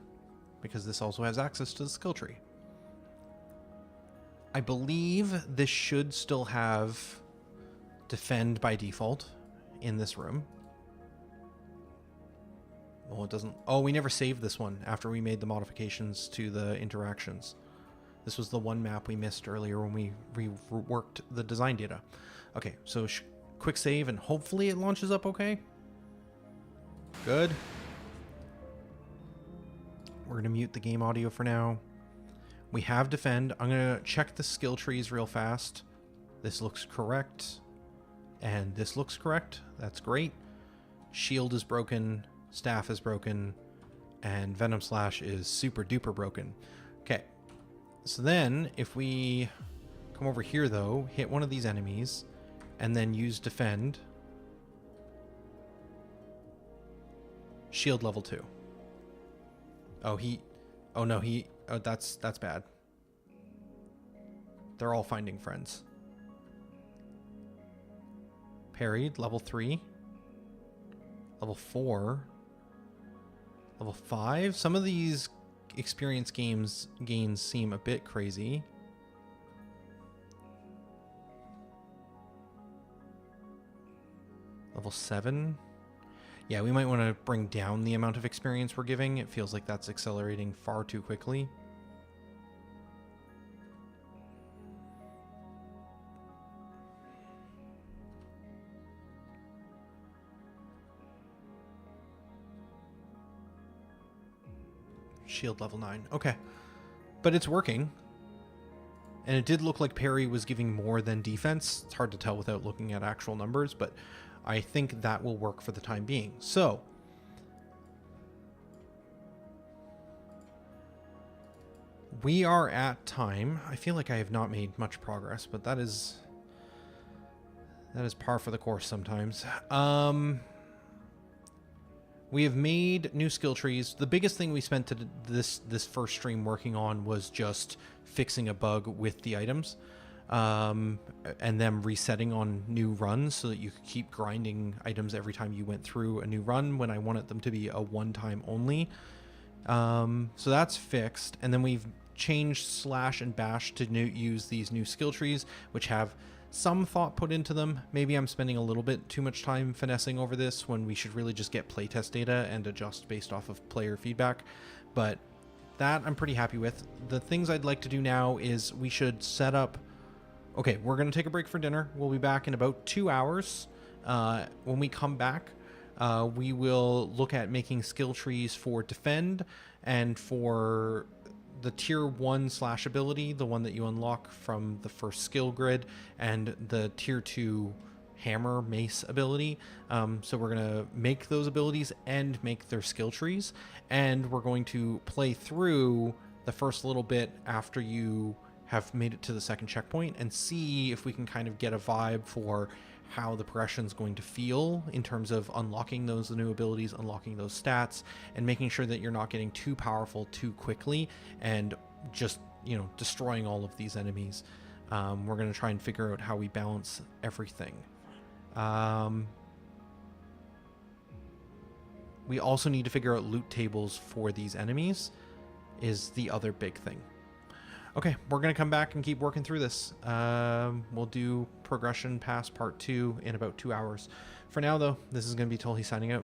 because this also has access to the skill tree. I believe this should still have defend by default in this room. Well, it doesn't. Oh, we never saved this one after we made the modifications to the interactions. This was the one map we missed earlier when we reworked the design data. Okay, so quick save, and hopefully it launches up okay. Good. We're going to mute the game audio for now. We have defend. I'm going to check the skill trees real fast. This looks correct. And this looks correct. That's great. Shield is broken. Staff is broken. And Venom Slash is super duper broken. Okay. So then if we come over here though, hit one of these enemies, and then use defend. Shield level 2. Oh, that's bad. They're all finding friends. Parried, level 3. Level 4. Level 5. Some of these experience gains seem a bit crazy. Level 7. Yeah, we might want to bring down the amount of experience we're giving. It feels like that's accelerating far too quickly. Shield level 9. Okay. But it's working. And it did look like parry was giving more than defense. It's hard to tell without looking at actual numbers, but I think that will work for the time being. So, we are at time. I feel like I have not made much progress, but that is par for the course sometimes. We have made new skill trees. The biggest thing we spent this first stream working on was just fixing a bug with the items. And them resetting on new runs so that you could keep grinding items every time you went through a new run when I wanted them to be a one-time only. So that's fixed. And then we've changed slash and bash to use these new skill trees, which have some thought put into them. Maybe I'm spending a little bit too much time finessing over this when we should really just get playtest data and adjust based off of player feedback. But that I'm pretty happy with. The things I'd like to do now is we should set up... Okay, we're going to take a break for dinner. We'll be back in about 2 hours. When we come back, we will look at making skill trees for defend and for the tier 1 slash ability, the one that you unlock from the first skill grid, and the tier 2 hammer mace ability. So we're going to make those abilities and make their skill trees. And we're going to play through the first little bit after you have made it to the second checkpoint and see if we can kind of get a vibe for how the progression is going to feel in terms of unlocking those new abilities, unlocking those stats, and making sure that you're not getting too powerful too quickly and just, you know, destroying all of these enemies. We're going to try and figure out how we balance everything. We also need to figure out loot tables for these enemies is the other big thing. Okay, we're going to come back and keep working through this. We'll do progression past part 2 in about 2 hours. For now, though, this is going to be Tully signing out.